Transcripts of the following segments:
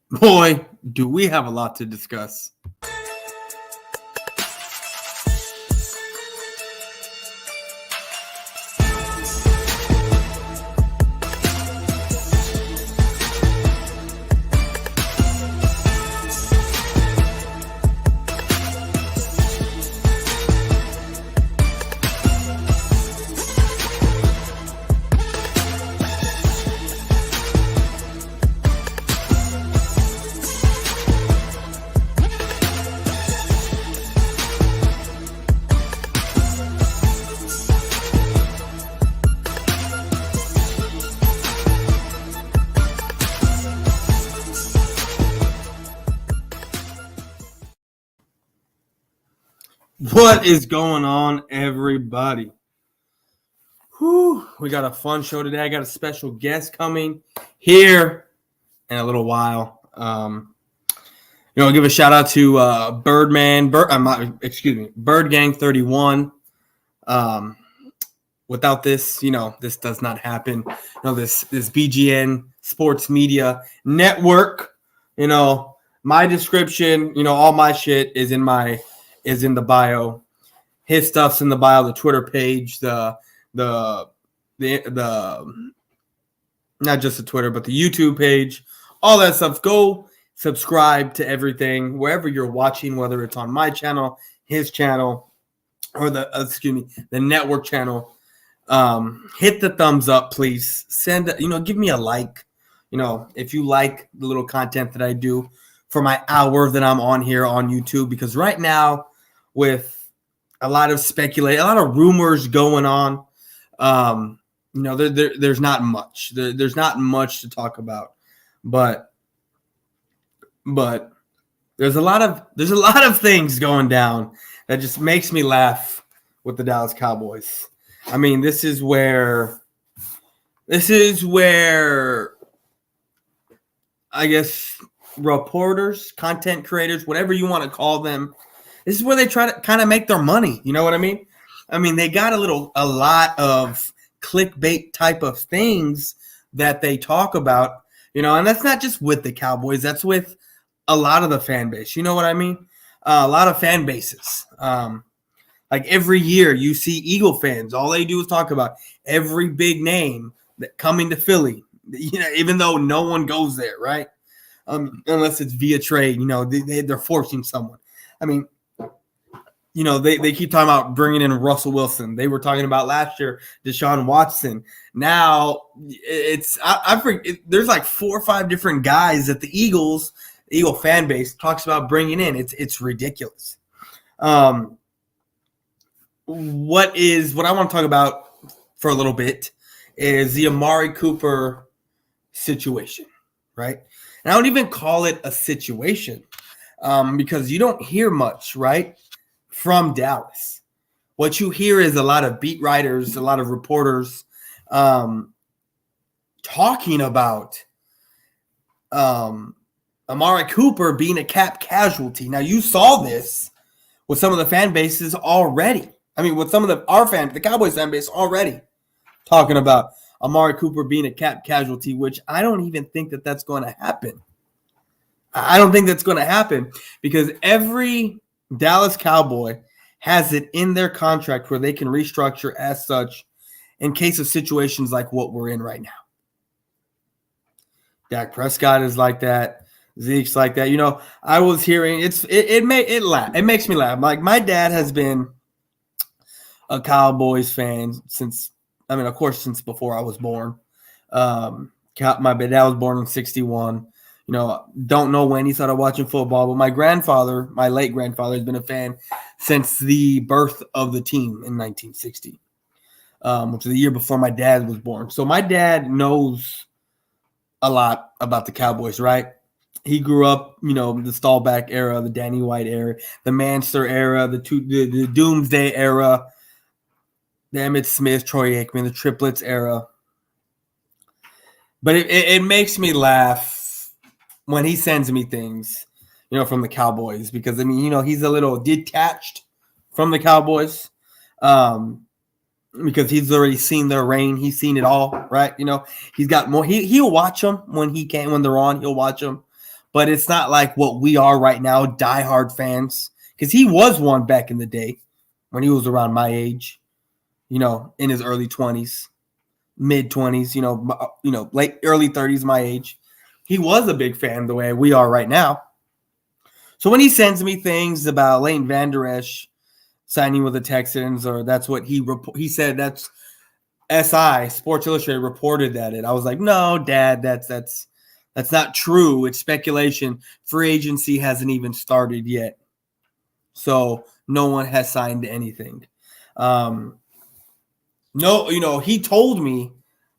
Boy, do we have a lot to discuss. What is going on, everybody? Whew, we got a fun show today. I got a special guest coming here in a little while. Give a shout out to Bird Gang 31. Without this, this does not happen. This BGN Sports Media Network. My description. All my shit is in the bio. His stuff's in the bio. The Twitter page, the not just the Twitter, but the YouTube page, all that stuff. Go subscribe to everything wherever you're watching, whether it's on my channel, his channel, or the network channel. Hit the thumbs up, please. Give me a like. If you like the little content that I do for my hour that I'm on here on YouTube, because right now, with a lot of speculation, a lot of rumors going on, there's not much. There's not much to talk about, but there's a lot of things going down that just makes me laugh with the Dallas Cowboys. I mean, this is where I guess reporters, content creators, whatever you want to call them, this is where they try to kind of make their money. You know what I mean? I mean, they got a lot of clickbait type of things that they talk about, and that's not just with the Cowboys. That's with a lot of the fan base. You know what I mean? A lot of fan bases. Like every year you see Eagle fans, all they do is talk about every big name that coming to Philly, even though no one goes there, right? Unless it's via trade, they're forcing someone. I mean, they keep talking about bringing in Russell Wilson. They were talking about last year Deshaun Watson. Now there's like 4 or 5 different guys that the Eagle fan base talks about bringing in. It's ridiculous. What I want to talk about for a little bit is the Amari Cooper situation, right? And I don't even call it a situation because you don't hear much, right, from Dallas. What you hear is a lot of beat writers, a lot of reporters talking about Amari Cooper being a cap casualty. Now, you saw this with some of the fan bases already. I mean, with some of the Cowboys fan base already talking about Amari Cooper being a cap casualty, which I don't even think that that's going to happen. I don't think that's going to happen because every Dallas Cowboy has it in their contract where they can restructure as such in case of situations like what we're in right now. Dak Prescott is like that. Zeke's like that. I was hearing it makes me laugh. Like, my dad has been a Cowboys fan since before I was born. My dad was born in 1961. Don't know when he started watching football, but my late grandfather, has been a fan since the birth of the team in 1960, which is the year before my dad was born. So my dad knows a lot about the Cowboys, right? He grew up, the Staubach era, the Danny White era, the Manster era, the Doomsday era, the Emmitt Smith, Troy Aikman, the Triplets era. But it makes me laugh when he sends me things, from the Cowboys, because he's a little detached from the Cowboys, because he's already seen their reign. He's seen it all, right? He's got more. He'll watch them when he can, when they're on. He'll watch them, but it's not like what we are right now, diehard fans. Because he was one back in the day when he was around my age, in his early 20s, mid 20s, late early 30s, my age. He was a big fan the way we are right now. So when he sends me things about Leighton Vander Esch signing with the Texans, or that's what he said, that's SI Sports Illustrated reported that I was like, no, Dad, that's not true. It's speculation. Free agency hasn't even started yet. So no one has signed anything. No, he told me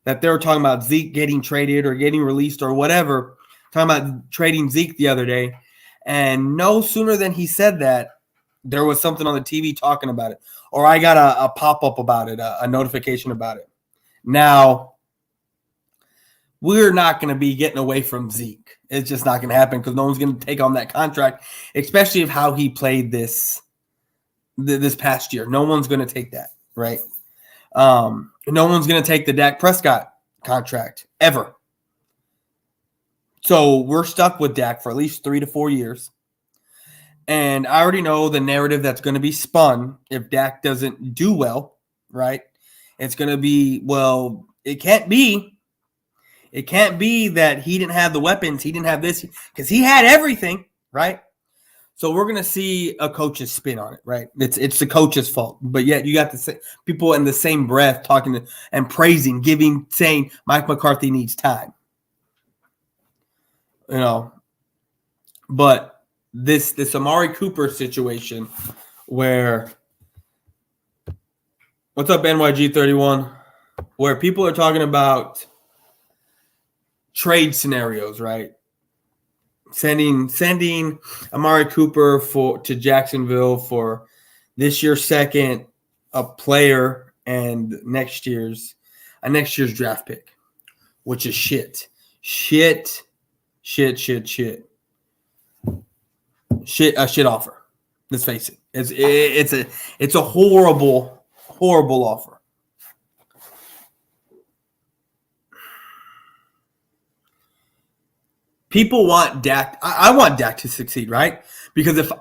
that they were talking about Zeke getting traded or getting released or whatever, talking about trading Zeke the other day. And no sooner than he said that, there was something on the TV talking about it. Or I got a pop-up about it, a notification about it. Now, we're not going to be getting away from Zeke. It's just not going to happen because no one's going to take on that contract, especially of how he played this past year. No one's going to take that, right? No one's going to take the Dak Prescott contract ever. So we're stuck with Dak for at least 3 to 4 years. And I already know the narrative that's going to be spun if Dak doesn't do well, right? It's going to be, well, it can't be that he didn't have the weapons, he didn't have this, because he had everything, right? So we're going to see a coach's spin on it, right? It's the coach's fault. But yet you got the people in the same breath talking and praising, saying Mike McCarthy needs time. But this Amari Cooper situation where, what's up, NYG31, where people are talking about trade scenarios, right? Sending Amari Cooper to Jacksonville for this year's second, a player, and next year's draft pick, which is shit. A shit offer. Let's face it. It's a horrible offer. People want Dak. I want Dak to succeed, right? Because if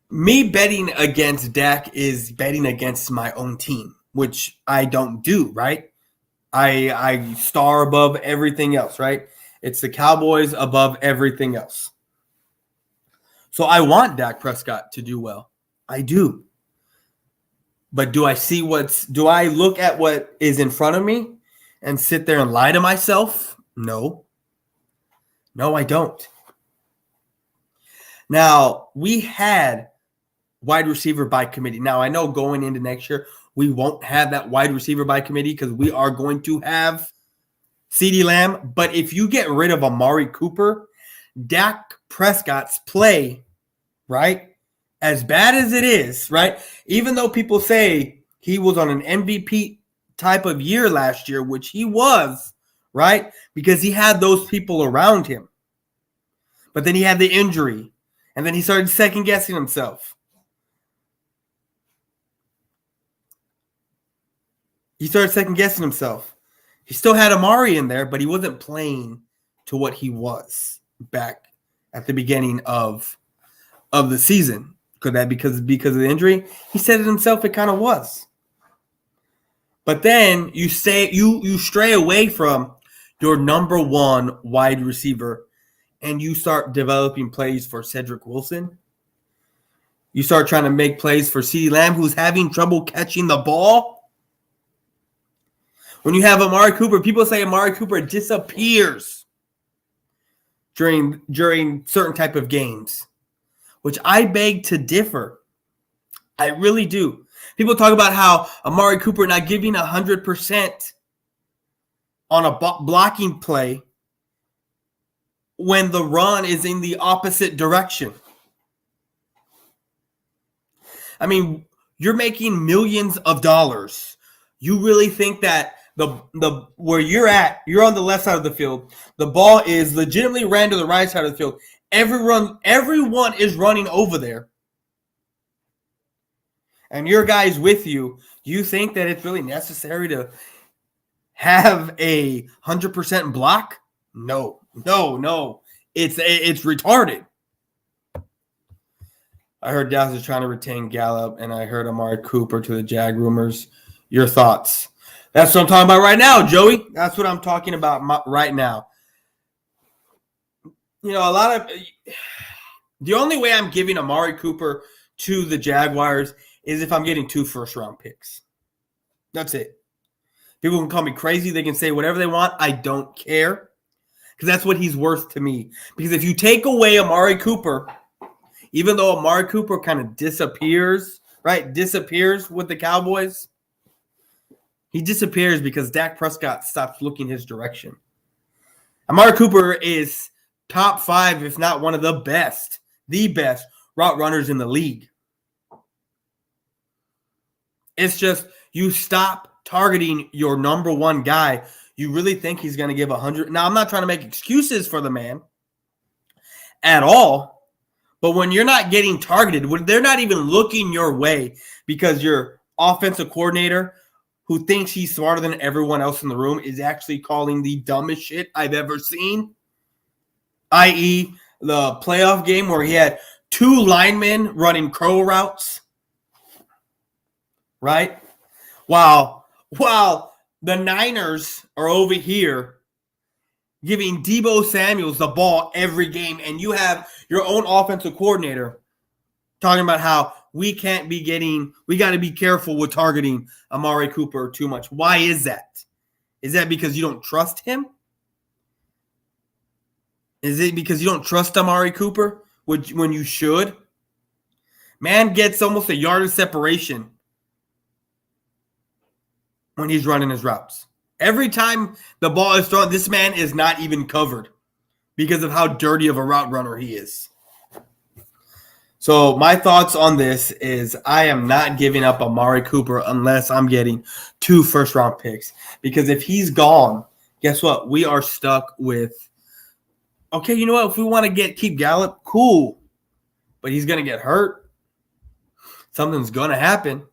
me betting against Dak is betting against my own team, which I don't do, right? I star above everything else, right? It's the Cowboys above everything else. So I want Dak Prescott to do well. I do. But do I look at what is in front of me and sit there and lie to myself? No. No, I don't. Now, we had wide receiver by committee. Now, I know going into next year, we won't have that wide receiver by committee because we are going to have CeeDee Lamb. But if you get rid of Amari Cooper, Dak Prescott's play, right, as bad as it is, right, even though people say he was on an MVP type of year last year, which he was, right, because he had those people around him. But then he had the injury, and then he started second-guessing himself. He still had Amari in there, but he wasn't playing to what he was back at the beginning of the season. Could that because of the injury? He said it himself, it kind of was. But then you stray away from your number one wide receiver and you start developing plays for Cedric Wilson. You start trying to make plays for CeeDee Lamb, who's having trouble catching the ball. When you have Amari Cooper, people say Amari Cooper disappears during certain type of games, which I beg to differ. I really do. People talk about how Amari Cooper not giving 100% on a blocking play when the run is in the opposite direction. I mean, you're making millions of dollars. You really think that the where you're at, you're on the left side of the field. The ball is legitimately ran to the right side of the field. Everyone is running over there. And your guy's with you. You think that it's really necessary to have a 100% block? No. It's retarded. I heard Dallas is trying to retain Gallup, and I heard Amari Cooper to the Jag rumors. Your thoughts? That's what I'm talking about right now, Joey. That's what I'm talking about right now. You know, the only way I'm giving Amari Cooper to the Jaguars is if I'm getting 2 first-round picks. That's it. People can call me crazy. They can say whatever they want. I don't care because that's what he's worth to me. Because if you take away Amari Cooper, even though Amari Cooper kind of disappears, right? Disappears with the Cowboys. He disappears because Dak Prescott stops looking his direction. Amari Cooper is top 5, if not one of the best route runners in the league. It's just you stop targeting your number 1 guy. You really think he's going to give 100? Now, I'm not trying to make excuses for the man at all, but when you're not getting targeted, when they're not even looking your way because your offensive coordinator who thinks he's smarter than everyone else in the room is actually calling the dumbest shit I've ever seen, i.e. the playoff game where he had 2 linemen running crow routes, right? While the Niners are over here giving Deebo Samuels the ball every game, and you have your own offensive coordinator talking about how we got to be careful with targeting Amari Cooper too much. Why is that? Is that because you don't trust him? Is it because you don't trust Amari Cooper when you should? Man gets almost a yard of separation when he's running his routes. Every time the ball is thrown, this man is not even covered because of how dirty of a route runner he is. So my thoughts on this is I am not giving up Amari Cooper unless I'm getting 2 first-round picks. Because if he's gone, guess what? We are stuck with, okay, you know what? If we want to keep Gallup, cool. But he's going to get hurt. Something's going to happen.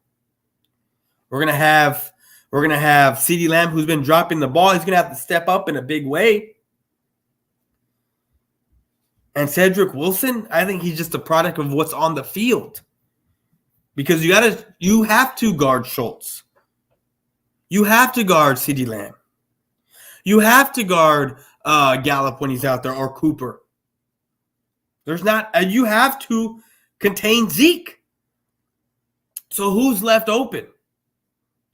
We're going to have CeeDee Lamb, who's been dropping the ball. He's going to have to step up in a big way. And Cedric Wilson, I think he's just a product of what's on the field. Because you have to guard Schultz. You have to guard CeeDee Lamb. You have to guard Gallup when he's out there, or Cooper. You have to contain Zeke. So who's left open?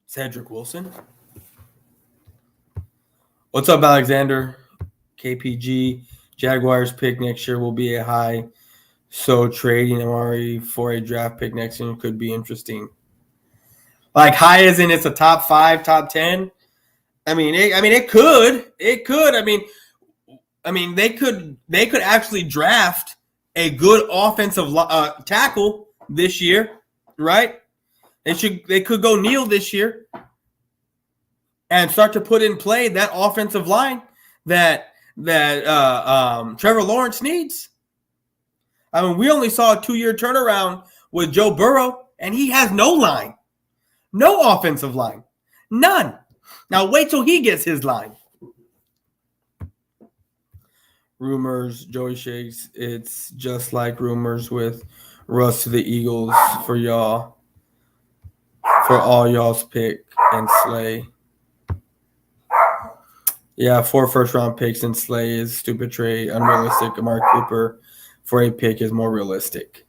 Cedric Wilson. What's up, Alexander? KPG. Jaguars pick next year will be a high, so trading Amari for a draft pick next year could be interesting. Like high as in it's a top 5, top 10. It could. They could actually draft a good offensive tackle this year, right? They could go Neal this year and start to put in play that offensive line that Trevor Lawrence needs. We only saw a 2-year turnaround with Joe Burrow, and he has no line. No offensive line. None. Now wait till he gets his line. Rumors, Joey Shakes. It's just like rumors with Russ to the Eagles for y'all. For all y'all's pick and Slay. Yeah, 4 first-round picks and Slay is stupid trade, unrealistic. Amari Cooper for a pick is more realistic.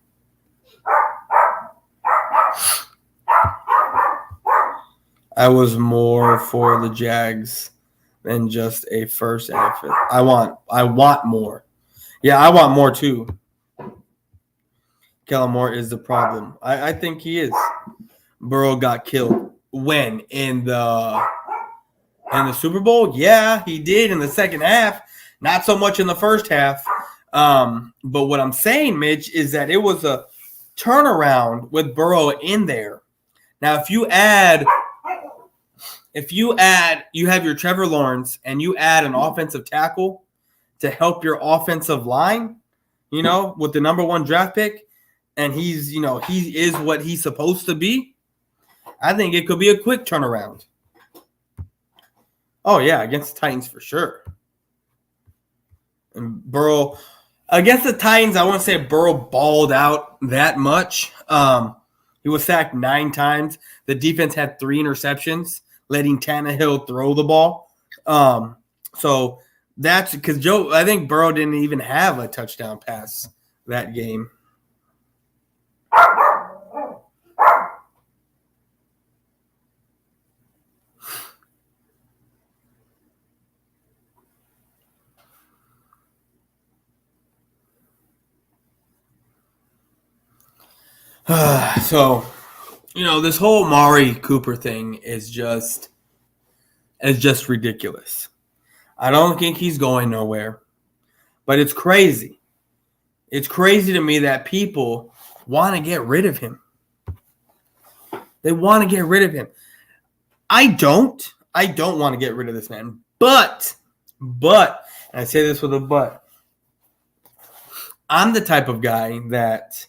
I was more for the Jags than just a first and a fifth. I want more. Yeah, I want more too. Kellen Moore is the problem. I think he is. Burrow got killed. When? In the Super Bowl? Yeah, he did in the second half. Not so much in the first half. But what I'm saying, Mitch, is that it was a turnaround with Burrow in there. Now, if you have your Trevor Lawrence and you add an offensive tackle to help your offensive line, with the number 1 draft pick, and he is what he's supposed to be, I think it could be a quick turnaround. Oh, yeah, against the Titans for sure. And Burrow, against the Titans, I wouldn't say Burrow balled out that much. He was sacked 9 times. The defense had 3 interceptions, letting Tannehill throw the ball. So that's because I think Burrow didn't even have a touchdown pass that game. So, this whole Amari Cooper thing is just ridiculous. I don't think he's going nowhere, but it's crazy. It's crazy to me that people want to get rid of him. They want to get rid of him. I don't want to get rid of this man. But, and I say this with a but, I'm the type of guy that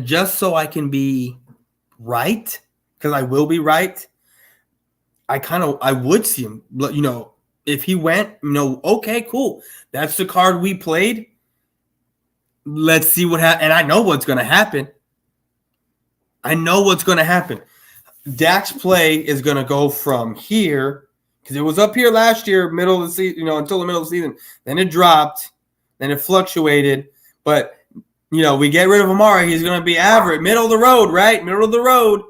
just so I can be right, because I will be right, I would see him, if he went, okay, cool. That's the card we played. Let's see what happens. And I know what's going to happen. Dak's play is going to go from here, because it was up here last year, middle of the season, until the middle of the season. Then it dropped. Then it fluctuated. But we get rid of Amari. He's going to be average, middle of the road, right? Middle of the road.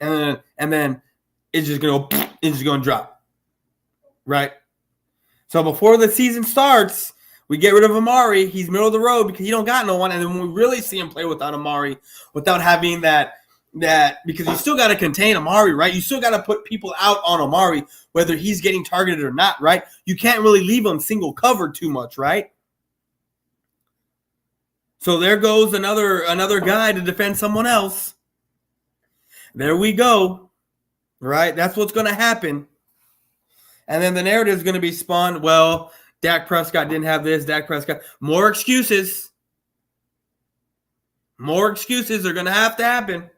And then it's just going to drop, right? So before the season starts, we get rid of Amari. He's middle of the road because he don't got no one. And then when we really see him play without Amari, without having that because you still got to contain Amari, right? You still got to put people out on Amari, whether he's getting targeted or not, right? You can't really leave him single covered too much, right? So there goes another guy to defend someone else. There we go. Right? That's what's going to happen. And then the narrative is going to be spun. Well, Dak Prescott didn't have this. Dak Prescott. More excuses. More excuses are going to have to happen.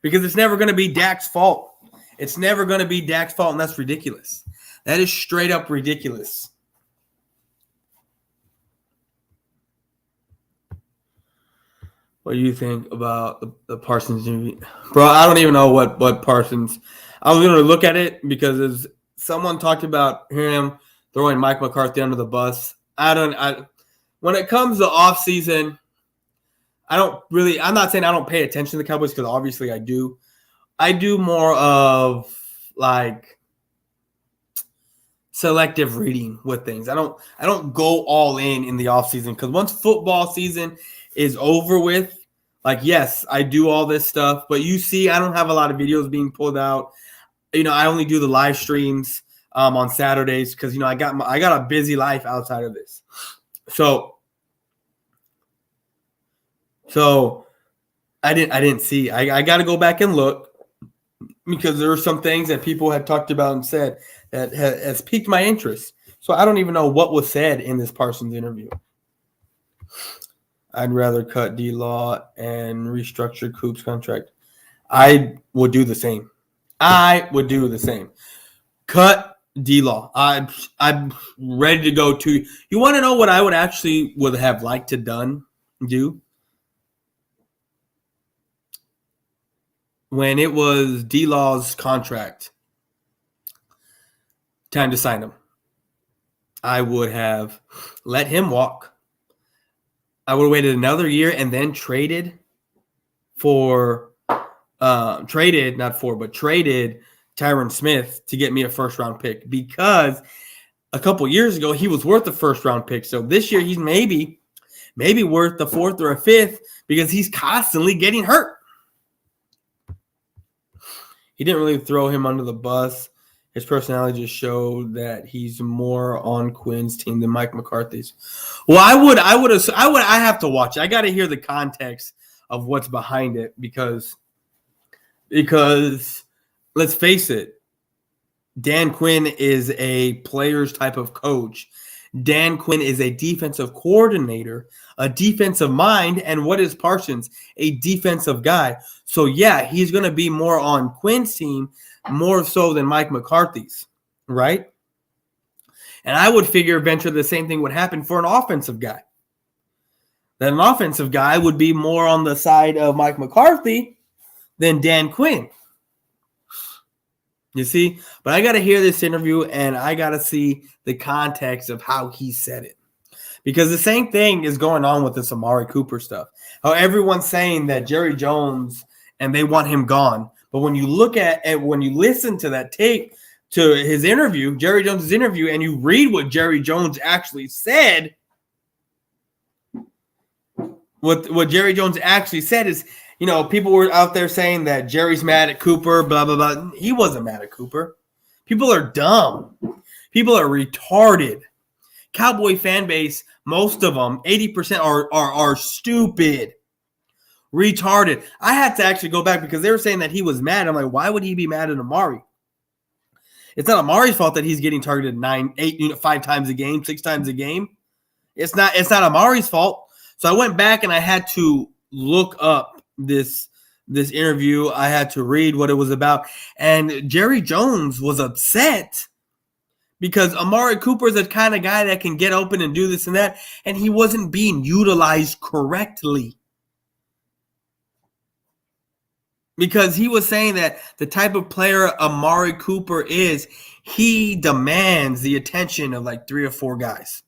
Because it's never going to be Dak's fault. It's never going to be Dak's fault, and that's ridiculous. That is straight up ridiculous. What do you think about the Parsons interview? Bro, I don't even know what Parsons. I was going to look at it because someone talked about him throwing Mike McCarthy under the bus. When it comes to offseason, I'm not saying I don't pay attention to the Cowboys, because obviously I do. I do more of like selective reading with things. I don't go all in the offseason, because once football season is over with, like, yes, I do all this stuff, but you see, I don't have a lot of videos being pulled out. I only do the live streams on Saturdays because I got a busy life outside of this. So I didn't see. I got to go back and look, because there are some things that people had talked about and said that has piqued my interest. So I don't even know what was said in this Parsons interview. I'd rather cut D-Law and restructure Coop's contract. I would do the same. Cut D-Law. I'm ready to go to. You want to know what I would have liked to do? When it was D-Law's contract, time to sign him, I would have let him walk. I would have waited another year and then traded Tyron Smith to get me a first-round pick, because a couple years ago he was worth a first-round pick. So this year he's maybe worth the 4th or a 5th, because he's constantly getting hurt. He didn't really throw him under the bus. His personality just showed that he's more on Quinn's team than Mike McCarthy's. Well, I have to watch it. I got to hear the context of what's behind it, because let's face it, Dan Quinn is a player's type of coach. Dan Quinn is a defensive coordinator, a defensive mind, and what is Parsons? A defensive guy. So, yeah, he's going to be more on Quinn's team, more so than Mike McCarthy's, right? And I would venture the same thing would happen for an offensive guy. That an offensive guy would be more on the side of Mike McCarthy than Dan Quinn. You see? But I got to hear this interview, and I got to see the context of how he said it. Because the same thing is going on with this Amari Cooper stuff. How everyone's saying that Jerry Jones and they want him gone. But when you look at when you listen to that tape, to his interview, Jerry Jones' interview, and you read what Jerry Jones actually said, what Jerry Jones actually said is, people were out there saying that Jerry's mad at Cooper, blah, blah, blah. He wasn't mad at Cooper. People are dumb. People are retarded. Cowboy fan base, most of them, 80% are stupid, retarded. I had to actually go back because they were saying that he was mad. I'm like, why would he be mad at Amari? It's not Amari's fault that he's getting targeted 5 times a game, 6 times a game. It's not Amari's fault. So I went back and I had to look up this interview. I had to read what it was about. And Jerry Jones was upset because Amari Cooper is the kind of guy that can get open and do this and that, and he wasn't being utilized correctly. Because he was saying that the type of player Amari Cooper is, he demands the attention of like 3 or 4 guys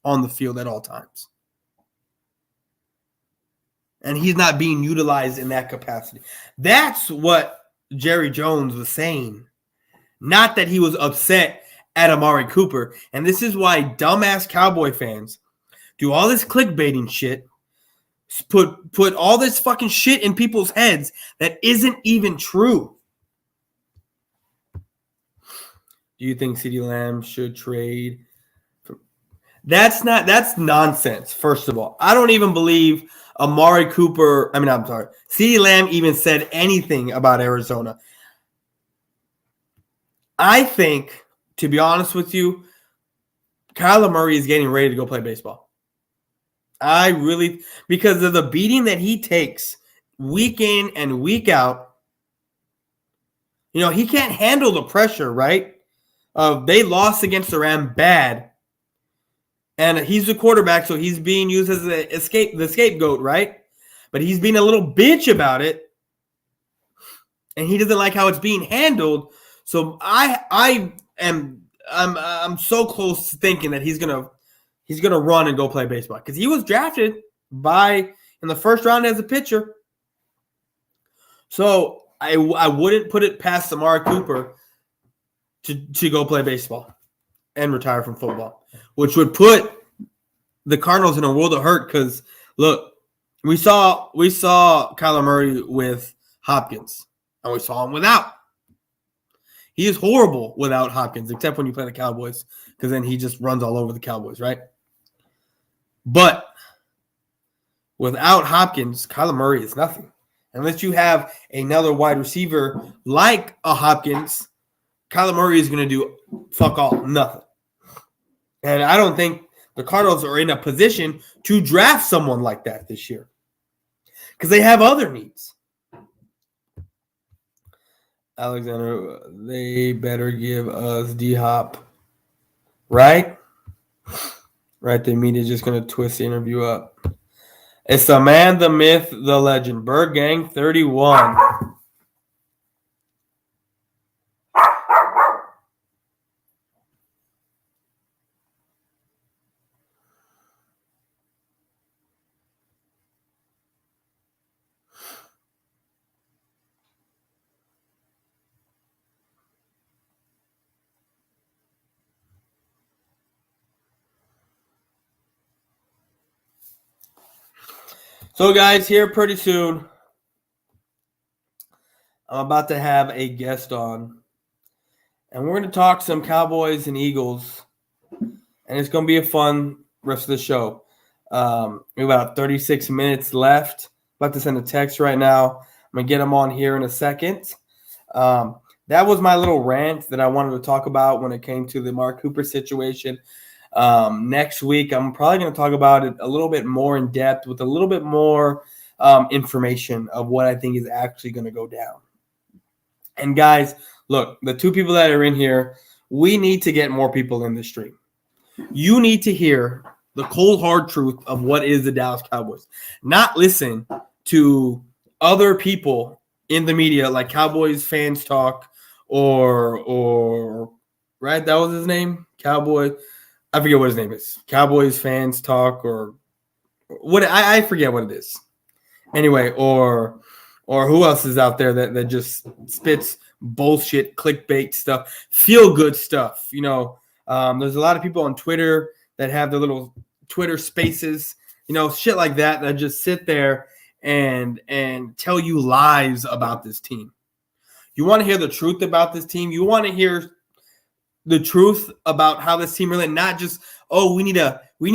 on the field at all times. And he's not being utilized in that capacity. That's what Jerry Jones was saying. Not that he was upset at Amari Cooper. And this is why dumbass Cowboy fans do all this clickbaiting shit, put all this fucking shit in people's heads that isn't even true. Do you think CeeDee Lamb should trade? That's nonsense, first of all. I don't even believe CeeDee Lamb even said anything about Arizona. I think, to be honest with you, Kyler Murray is getting ready to go play baseball. Because of the beating that he takes week in and week out, he can't handle the pressure, right? They lost against the Rams bad. And he's the quarterback, so he's being used as the scapegoat, right? But he's being a little bitch about it, and he doesn't like how it's being handled. So I'm so close to thinking that he's gonna run and go play baseball because he was drafted in the first round as a pitcher. So I wouldn't put it past Amari Cooper to go play baseball and retire from football, which would put the Cardinals in a world of hurt because, look, we saw Kyler Murray with Hopkins, and we saw him without. He is horrible without Hopkins, except when you play the Cowboys, because then he just runs all over the Cowboys, right? But without Hopkins, Kyler Murray is nothing. Unless you have another wide receiver like a Hopkins, Kyler Murray is going to do fuck all, nothing. And I don't think the Cardinals are in a position to draft someone like that this year because they have other needs. Alexander, they better give us D-Hop. Right? Right, the media just going to twist the interview up. It's the man, the myth, the legend. Bird Gang 31. So, guys, here pretty soon, I'm about to have a guest on, and we're going to talk some Cowboys and Eagles, and it's going to be a fun rest of the show. We have about 36 minutes left. About to send a text right now. I'm going to get them on here in a second. That was my little rant that I wanted to talk about when it came to the Mark Cooper situation. Next week, I'm probably going to talk about it a little bit more in depth with a little bit more information of what I think is actually going to go down. And guys, look, the 2 people that are in here, we need to get more people in the stream. You need to hear the cold, hard truth of what is the Dallas Cowboys. Not listen to other people in the media like Cowboys fans talk or right, that was his name? Cowboy. I forget what his name is. Cowboys fans talk or what I forget what it is. Anyway, or who else is out there that just spits bullshit, clickbait stuff, feel good stuff. There's a lot of people on Twitter that have their little Twitter spaces, shit like that just sit there and tell you lies about this team. You want to hear the truth about this team. You want to hear the truth about how this team really, not just, we need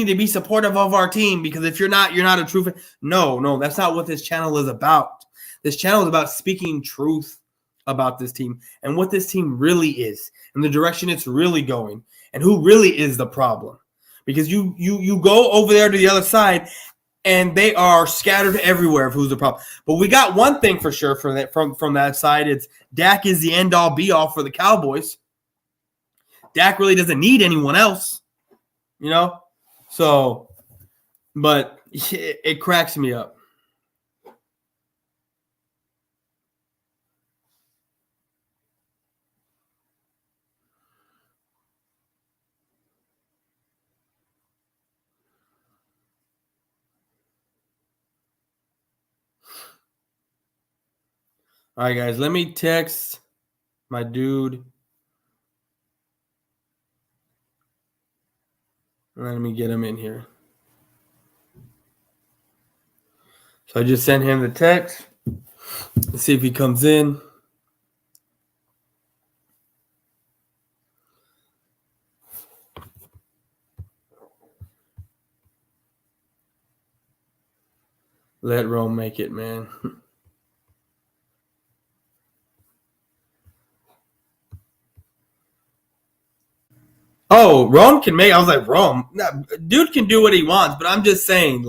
to be supportive of our team because if you're not a true fan. No, that's not what this channel is about. This channel is about speaking truth about this team and what this team really is and the direction it's really going and who really is the problem. Because you go over there to the other side and they are scattered everywhere of who's the problem. But we got one thing for sure from that side. It's Dak is the end all be all for the Cowboys. Dak really doesn't need anyone else, So, but it cracks me up. All right, guys, let me text my dude. Let me get him in here. So I just sent him the text. Let's see if he comes in. Let Rome make it, man. Oh, Rome can make. I was like, Rome, dude can do what he wants, but I'm just saying,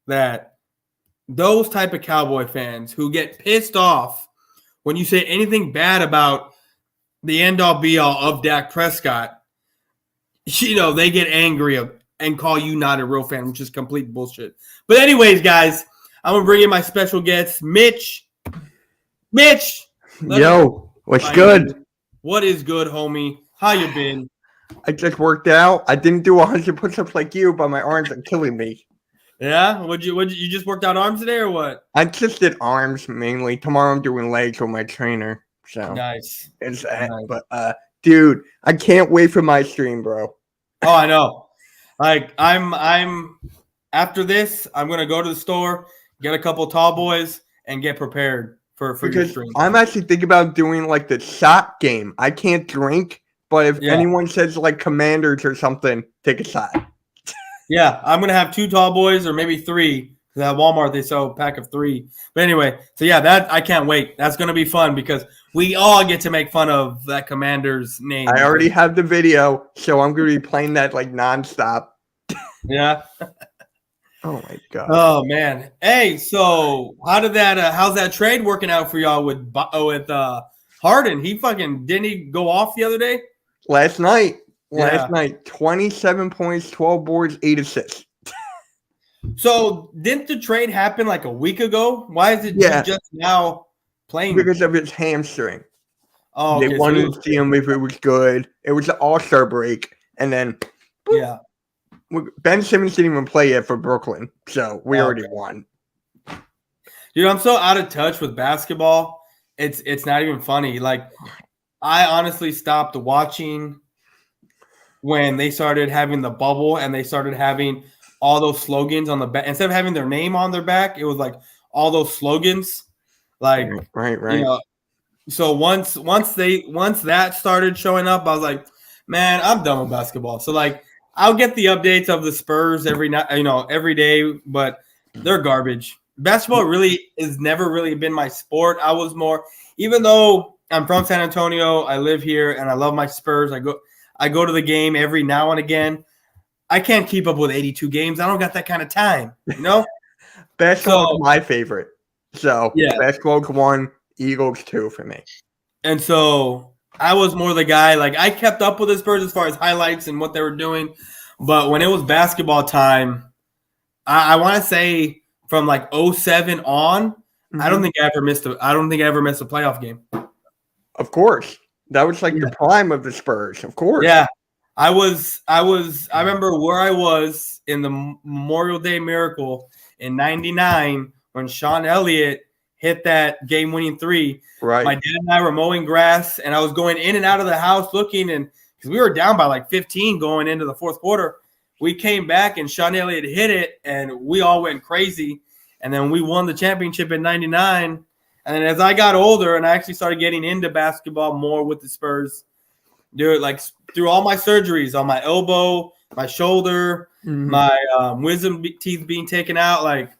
that those type of Cowboy fans who get pissed off when you say anything bad about the end all be all of Dak Prescott, they get angry and call you not a real fan, which is complete bullshit. But anyways, guys, I'm gonna bring in my special guest, Mitch. Yo, what's good? What is good, homie? How you been? I just worked out. I didn't do 100 push-ups like you, but my arms are killing me. Yeah? You just worked out arms today or what? I just did arms mainly. Tomorrow I'm doing legs with my trainer. So nice. But dude, I can't wait for my stream, bro. Oh, I know. Like I'm after this, I'm gonna go to the store, get a couple tall boys, and get prepared for your stream. I'm actually thinking about doing like the shot game. I can't drink, but if anyone says like Commanders or something, take a shot. Yeah, I'm gonna have 2 tall boys or maybe 3. Because at Walmart they sell a pack of 3. But anyway, so yeah, that I can't wait. That's gonna be fun because we all get to make fun of that Commander's name. I already have the video, so I'm gonna be playing that like nonstop. Yeah. Oh my god. Oh man. Hey, so how's that trade working out for y'all with Harden? Didn't he go off the other day? Last night, 27 points, 12 boards, 8 assists. So didn't the trade happen like a week ago? Why is it just now playing? Because of his hamstring. Oh, they wanted to see him if it was good. It was the All-Star break, and then Ben Simmons didn't even play yet for Brooklyn, so we already won. Dude, I'm so out of touch with basketball. It's not even funny. Like, I honestly stopped watching when they started having the bubble and they started having all those slogans on the back. Instead of having their name on their back, it was like all those slogans. Like, right. So once that started showing up, I was like, man, I'm done with basketball. So like, I'll get the updates of the Spurs every night, every day, but they're garbage. Basketball really has never really been my sport. I was more, even though I'm from San Antonio, I live here and I love my Spurs. I go to the game every now and again. I can't keep up with 82 games. I don't got that kind of time, Basketball is my favorite. So basketball's 1, Eagles 2 for me. And so I was more the guy, like I kept up with the Spurs as far as highlights and what they were doing. But when it was basketball time, I want to say from like 07 on, I don't think I ever missed a playoff game. Of course. That was like the prime of the Spurs, of course. Yeah. I remember where I was in the Memorial Day Miracle in 99 when Sean Elliott hit that game-winning three. Right. My dad and I were mowing grass, and I was going in and out of the house looking, and because we were down by like 15 going into the fourth quarter. We came back, and Sean Elliott hit it, and we all went crazy. And then we won the championship in 99. And then as I got older and I actually started getting into basketball more with the Spurs, dude, like through all my surgeries on my elbow, my shoulder, my wisdom teeth being taken out, like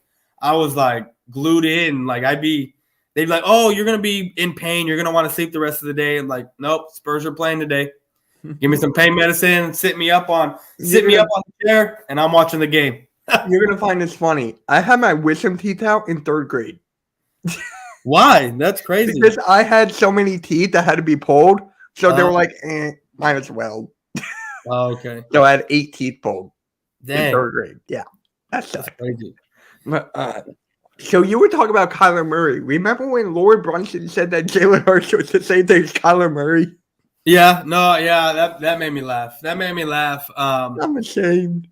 I was like glued in. Like they'd be like, oh, you're going to be in pain. You're going to want to sleep the rest of the day. And like, nope, Spurs are playing today. Give me some pain medicine, sit me up on the chair, and I'm watching the game. You're going to find this funny. I had my wisdom teeth out in 3rd grade. Why? That's crazy. Because I had so many teeth that had to be pulled. So they were like, might as well. Oh, okay. So I had 8 teeth pulled in Dang. 3rd grade. Yeah. That's crazy. So you were talking about Kyler Murray. Remember when Lord Brunson said that Jalen Hurts was the same thing as Kyler Murray? Yeah, no, yeah, that made me laugh. I'm ashamed.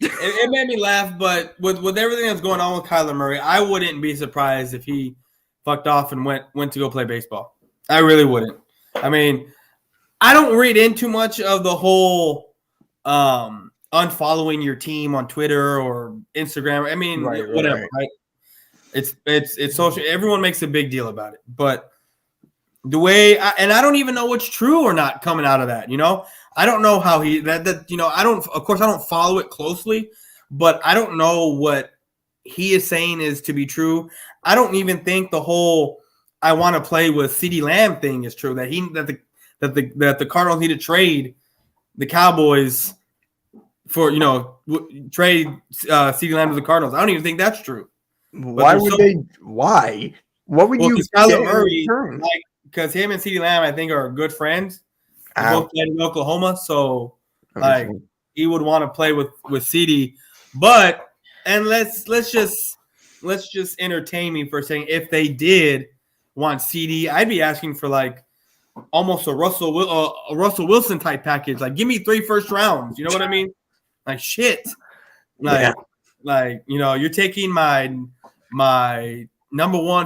It made me laugh, but with everything that's going on with Kyler Murray, I wouldn't be surprised if he fucked off and went to go play baseball. I really wouldn't. I mean, I don't read in too much of the whole unfollowing your team on Twitter or Instagram. I mean, whatever, right? It's social. Everyone makes a big deal about it, but the way I don't even know what's true or not coming out of that. You know, I don't know how I don't follow it closely, but I don't know what he is saying is to be true. I don't even think the whole I want to play with CeeDee Lamb thing is true. That the Cardinals need to trade the Cowboys for trade CeeDee Lamb to the Cardinals. I don't even think that's true. Why would they? Why? What would you Kyler Murray, because him and CeeDee Lamb, I think, are good friends. They both played in Oklahoma, so he would want to play with CeeDee. But let's just entertain me for a second. If they did want CeeDee, I'd be asking for like almost a Russell Wilson type package. Like, give me 3 first rounds. You know what I mean? Like shit. Like you're taking my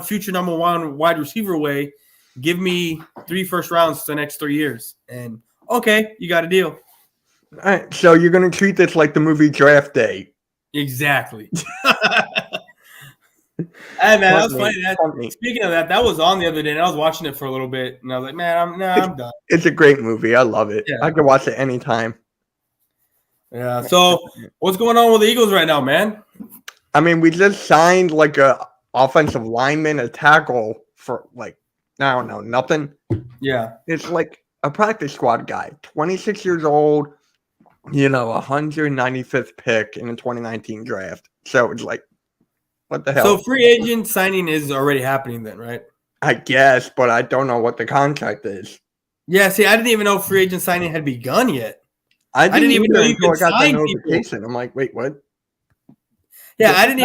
future number one wide receiver away. Give me 3 first rounds for the next 3 years. And okay, you got a deal. All right, so you're going to treat this like the movie Draft Day. Exactly. Hey, man, that was funny. Speaking of that was on the other day, and I was watching it for a little bit, and I was like, man, I'm done. It's a great movie. I love it. Yeah. I can watch it anytime. Yeah, so what's going on with the Eagles right now, man? I mean, we just signed like a offensive lineman, a tackle for like, I don't know, nothing. Yeah. It's like a practice squad guy, 26 years old, 195th pick in the 2019 draft. So it's like, what the hell? So free agent signing is already happening then, right? I guess, but I don't know what the contract is. Yeah, see, I didn't even know free agent signing had begun yet. I didn't even know you could sign notification. I'm like, wait, what? Yeah, I didn't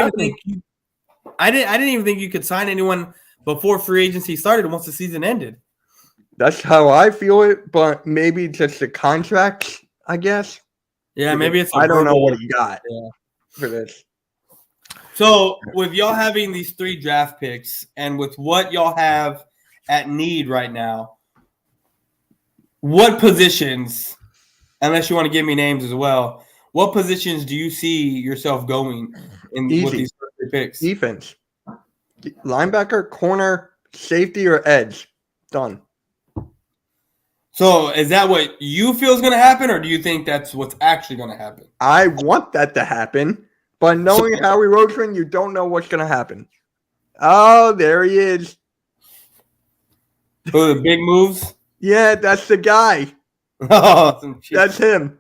even think you could sign anyone before free agency started once the season ended. That's how I feel it, but maybe just the contract, I guess. Yeah, maybe it's. I don't know what he got for this. So, with y'all having these 3 draft picks and with what y'all have at need right now, what positions, unless you want to give me names as well, what positions do you see yourself going in with these 3 picks? Defense. Linebacker, corner, safety, or edge. Done. So, is that what you feel is going to happen, or do you think that's what's actually going to happen? I want that to happen. But knowing Howie Roseman, you don't know what's going to happen. Oh, there he is. Oh, the big moves? Yeah, that's the guy. Oh, that's him.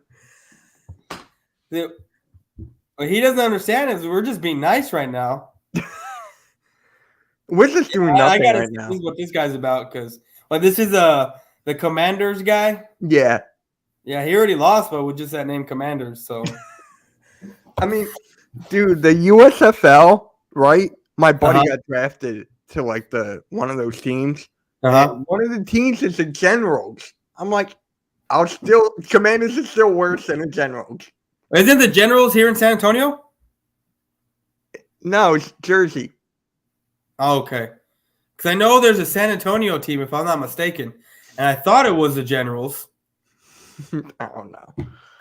What he doesn't understand is we're just being nice right now. We're just doing nothing right now. I got to see what this guy's about because But this is the Commanders guy. Yeah. Yeah, he already lost, but with just that name Commanders. So, I mean, dude, the USFL, right? My buddy got drafted to like one of those teams. And one of the teams is the Generals. I'm like, Commanders is still worse than the Generals. Isn't the Generals here in San Antonio? No, it's Jersey. Oh, okay. Because I know there's a San Antonio team, if I'm not mistaken, and I thought it was the Generals. I don't know.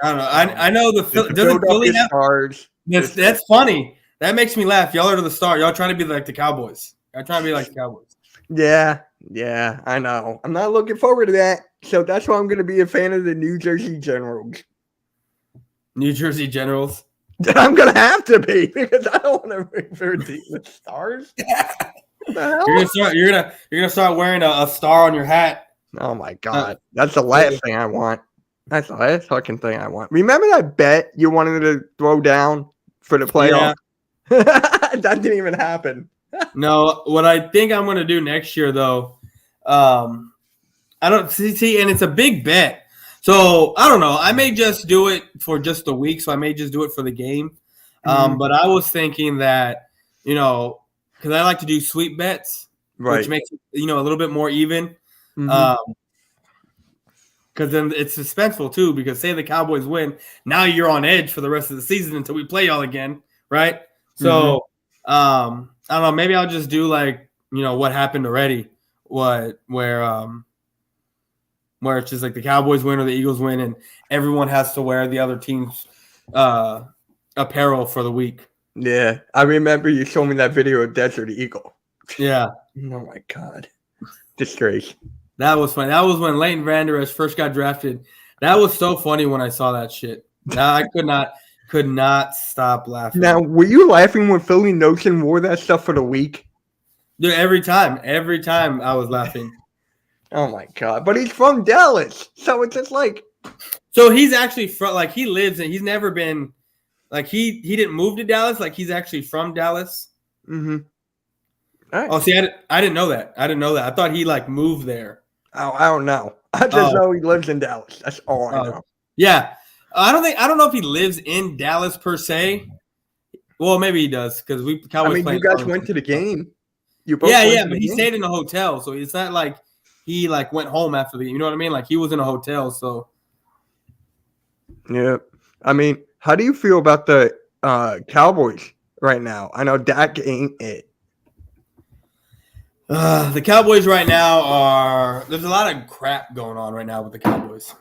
I know doesn't Philly have Stars. That's funny. That makes me laugh. Y'all are the star. Y'all trying to be like the Cowboys. Y'all trying to be like the Cowboys. Yeah, I know. I'm not looking forward to that. So that's why I'm going to be a fan of the New Jersey Generals. New Jersey Generals. I'm going to have to be because I don't want to root for a team with stars. You're gonna start wearing a star on your hat. Oh my god, that's the last thing I want. That's the last fucking thing I want. Remember that bet you wanted to throw down for the playoff? Yeah. That didn't even happen. No, what I think I'm gonna do next year though, I don't see, and it's a big bet. So I don't know. I may just do it for just a week. So I may just do it for the game. But I was thinking that, because I like to do sweep bets, which makes it, a little bit more even. Because then it's suspenseful too. Because say the Cowboys win, now you're on edge for the rest of the season until we play y'all again, right? So I don't know. Maybe I'll just do like what happened already, where it's just like the Cowboys win or the Eagles win, and everyone has to wear the other team's apparel for the week. Yeah, I remember you showed me that video of Desert Eagle. Yeah. Oh my god, disgrace. That was funny. That was when Leighton Vander Esch first got drafted. That was so funny when I saw that shit. Now I could not stop laughing. Now, were you laughing when Philly Notion wore that stuff for the week? Dude, every time I was laughing. Oh my god! But he's from Dallas, so it's just like. So he's actually from he lives and he's never been. Like he didn't move to Dallas. Like he's actually from Dallas. Mm-hmm. All right. Oh, see, I didn't know that. I thought he moved there. Oh, I don't know. I just know he lives in Dallas. That's all I know. Yeah, I don't know if he lives in Dallas per se. Well, maybe he does because Cowboys. I mean, you guys went to the game. You both. Yeah, but he stayed in a hotel, so it's not like he went home after the game. You know what I mean? Like he was in a hotel, so. Yeah, I mean. How do you feel about the Cowboys right now? I know Dak ain't it. The Cowboys right now there's a lot of crap going on right now with the Cowboys.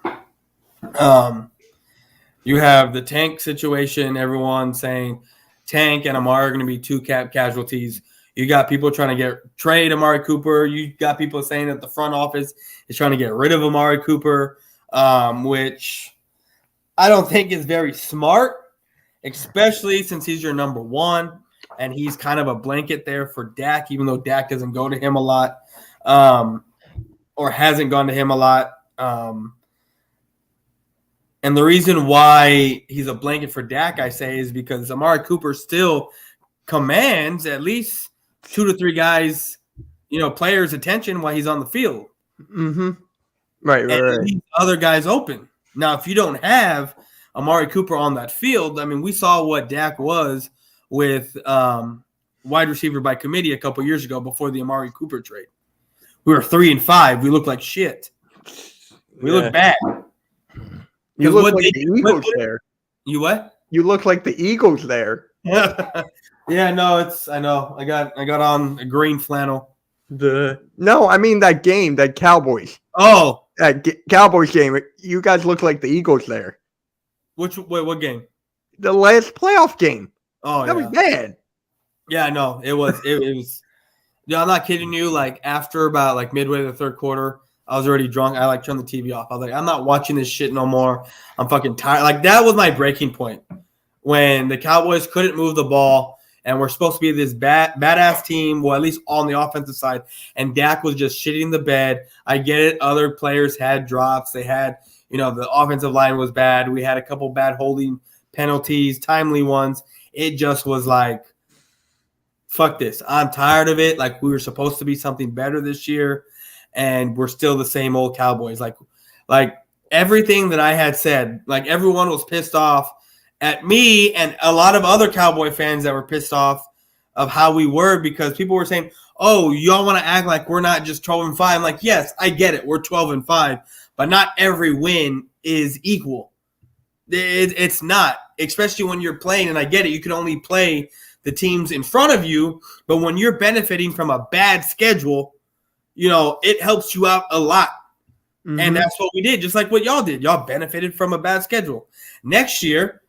You have the Tank situation, everyone saying Tank and Amari are going to be two cap casualties. You got people trying to trade Amari Cooper. You got people saying that the front office is trying to get rid of Amari Cooper, which I don't think is very smart, especially since he's your number one and he's kind of a blanket there for Dak, even though Dak doesn't go to him a lot or hasn't gone to him a lot. And the reason why he's a blanket for Dak, I say, is because Amari Cooper still commands at least 2 to 3 guys, players' attention while he's on the field. Mm-hmm. Right. Leave other guys open. Now, if you don't have Amari Cooper on that field, I mean, we saw what Dak was with wide receiver by committee a couple years ago before the Amari Cooper trade. We were 3-5. We looked like shit. We looked bad. You look like the Eagles there. You what? You look like the Eagles there. Yeah, no, I know. I got on a green flannel. No, I mean that game, that Cowboys. Oh. That Cowboys game. You guys look like the Eagles there. What game? The last playoff game. Oh, that was bad. Yeah, no, it was. It was. Yeah, I'm not kidding you. After about midway of the third quarter, I was already drunk. I turned the TV off. I was like, I'm not watching this shit no more. I'm fucking tired. That was my breaking point when the Cowboys couldn't move the ball and we're supposed to be this badass team, well, at least on the offensive side, and Dak was just shitting the bed. I get it. Other players had drops. They had, the offensive line was bad. We had a couple bad holding penalties, timely ones. It just was fuck this. I'm tired of it. We were supposed to be something better this year. and we're still the same old Cowboys. Like everything that I had said, like everyone was pissed off at me and a lot of other Cowboy fans that were pissed off of how we were because people were saying, oh, y'all want to act like we're not just 12-5. I'm like, yes, I get it. We're 12-5, but not every win is equal. It's not, especially when you're playing, and I get it. You can only play the teams in front of you, but when you're benefiting from a bad schedule, it helps you out a lot. Mm-hmm. And that's what we did, just like what y'all did. Y'all benefited from a bad schedule. Next year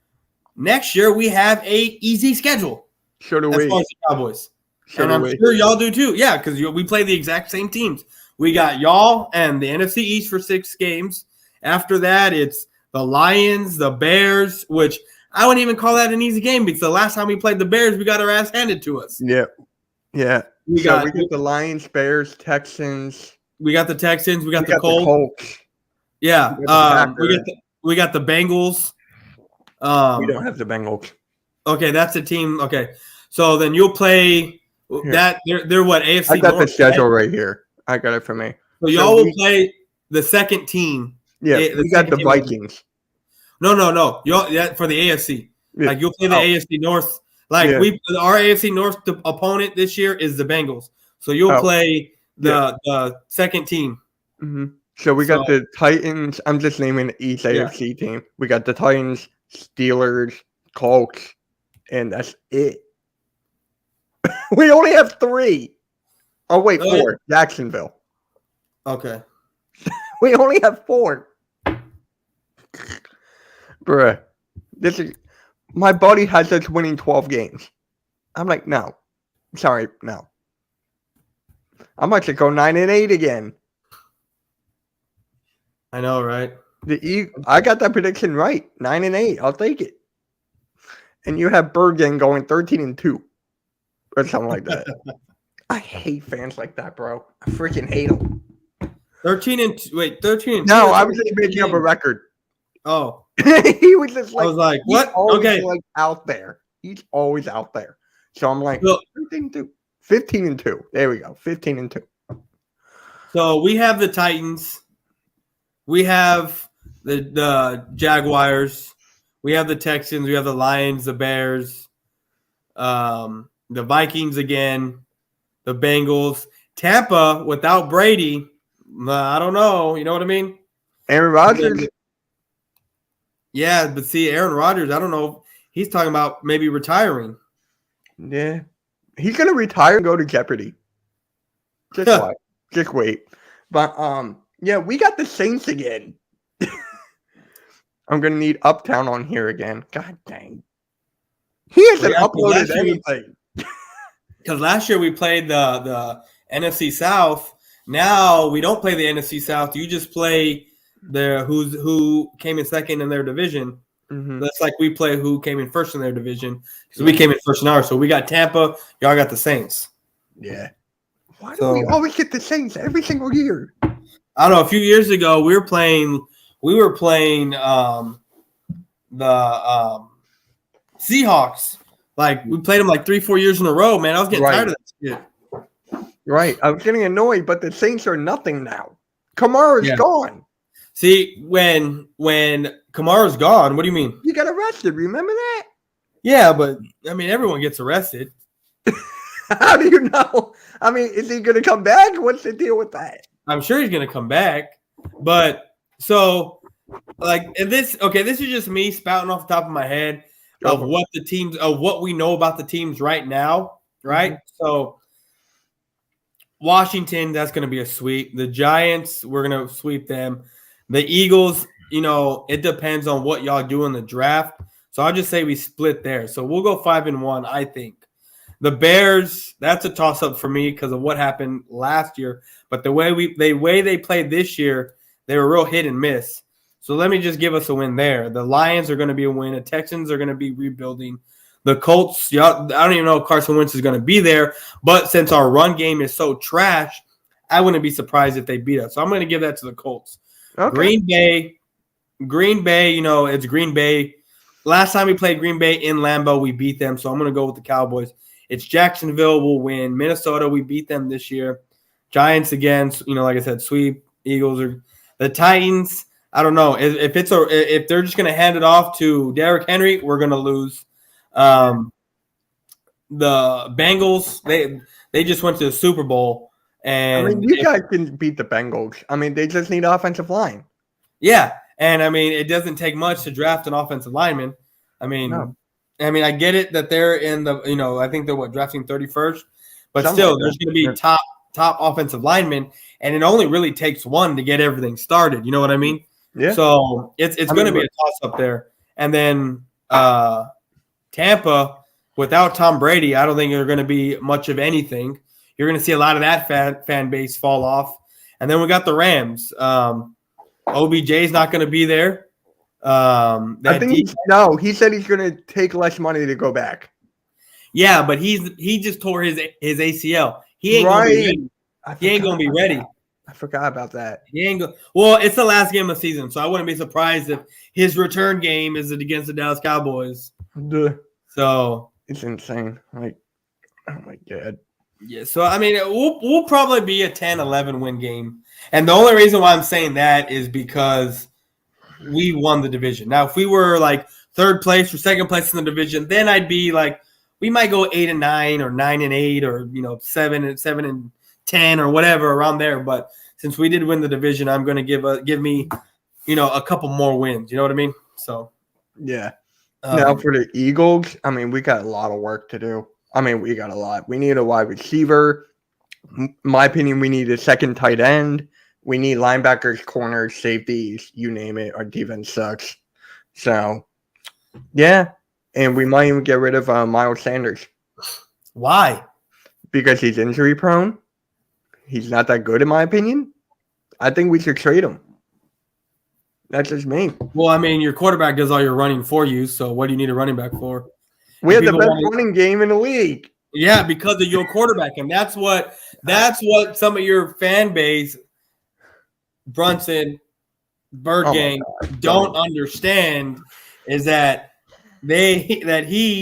we have a easy schedule. Sure do we. As far as the Cowboys. Sure and I'm sure y'all do too. Yeah, because we play the exact same teams. We got y'all and the NFC East for 6 games. After that, it's the Lions, the Bears, which I wouldn't even call that an easy game because the last time we played the Bears, we got our ass handed to us. Yeah. Yeah. We got the Lions, Bears, Texans. We got the Texans. We got the Colts. Yeah. We got the Bengals. We don't have the Bengals. Okay, that's a team. Okay. So then you'll play that. They're what, AFC? I got the schedule right here. I got it for me. So y'all will play the second team. Yeah, we got the Vikings. No. Y'all for the AFC. Yeah. Like you'll play the AFC North. Like our AFC North opponent this year is the Bengals. So you'll play the second team. Mm-hmm. So we got the Titans. I'm just naming each AFC team. We got the Titans, Steelers, Colts, and that's it. We only have 3. Oh, wait, 4. Jacksonville. Okay. We only have 4. Bruh. My buddy has us winning 12 games. I'm like, no. Sorry, no. I'm about to go 9-8 again. I know, right? I got that prediction right. 9-8. I'll take it. And you have Bergen going 13-2. Or something like that. I hate fans like that, bro. I freaking hate them. 13-2. No, I was just making up a record. Oh. He was just like, I was like, what? Okay. Like out there. He's always out there. So I'm like, 13-2. 15-2. There we go. 15-2. So we have the Titans. We have the Jaguars. We have the Texans. We have the Lions, the Bears, the Vikings again, the Bengals. Tampa without Brady, I don't know. You know what I mean? Aaron Rodgers. Yeah, but see, Aaron Rodgers, I don't know. He's talking about maybe retiring. Yeah. He's going to retire and go to Jeopardy. Just wait. But, yeah, we got the Saints again. I'm going to need Uptown on here again. God dang. He hasn't uploaded anything. Because last year we played the NFC South. Now we don't play the NFC South. You just play who came in second in their division. Mm-hmm. That's like we play who came in first in their division. Because we came in first in ours. So we got Tampa. Y'all got the Saints. Yeah. Why do we always get the Saints every single year? I don't know. A few years ago, we were playing the Seahawks. Like, we played them like 3-4 years in a row, man. I was getting tired of that shit. Right. I was getting annoyed, but the Saints are nothing now. Kamara's gone. See, when Kamara's gone, what do you mean? He got arrested. Remember that? Yeah, but, I mean, everyone gets arrested. How do you know? I mean, is he going to come back? What's the deal with that? I'm sure he's going to come back. But, so, like, this is just me spouting off the top of my head of what we know about the teams right now, right? Mm-hmm. So, Washington, that's going to be a sweep. The Giants, we're going to sweep them. The Eagles, it depends on what y'all do in the draft. So I'll just say we split there. So we'll go 5-1, I think. The Bears, that's a toss-up for me because of what happened last year. But the way they played this year, they were real hit and miss. So let me just give us a win there. The Lions are going to be a win. The Texans are going to be rebuilding. The Colts, I don't even know if Carson Wentz is going to be there. But since our run game is so trash, I wouldn't be surprised if they beat us. So I'm going to give that to the Colts. Okay. Green Bay, it's Green Bay. Last time we played Green Bay in Lambeau, we beat them. So I'm going to go with the Cowboys. It's Jacksonville will win. Minnesota, we beat them this year. Giants again, like I said, sweep. Eagles are the Titans. I don't know if they're just going to hand it off to Derrick Henry, we're going to lose. The Bengals, they just went to the Super Bowl, and you guys can beat the Bengals. They just need offensive line. Yeah, and it doesn't take much to draft an offensive lineman. No. I get it that they're in the I think they're drafting 31st, but still there's going to be top offensive linemen, and it only really takes one to get everything started. You know what I mean? Yeah. So it's going to be a toss up there, and then Tampa without Tom Brady, I don't think they're going to be much of anything. You're going to see a lot of that fan base fall off, and then we got the Rams. OBJ's not going to be there. He said he's going to take less money to go back. Yeah, but he just tore his ACL. He ain't going to be ready. He ain't going to be ready. I forgot about that. Well, it's the last game of the season, so I wouldn't be surprised if his return game is against the Dallas Cowboys. So it's insane. Oh my God. Yeah, so we'll probably be a 10-11 win game. And the only reason why I'm saying that is because we won the division. Now, if we were like third place or second place in the division, then I'd be like, we might go 8-9 or 9-8 or 7-10 or whatever around there. But since we did win the division, I'm going to give me a couple more wins. You know what I mean? So yeah. Now for the Eagles, we got a lot of work to do. We got a lot. We need a wide receiver. In my opinion, we need a second tight end. We need linebackers, corners, safeties, you name it. Our defense sucks. So, yeah. And we might even get rid of Miles Sanders. Why? Because he's injury prone. He's not that good, in my opinion. I think we should trade him. That's just me. Well, your quarterback does all your running for you, so what do you need a running back for? We have the best running game in the league. Yeah, because of your quarterback, and that's what some of your fan base, Brunson, Bird Gang, don't understand is that the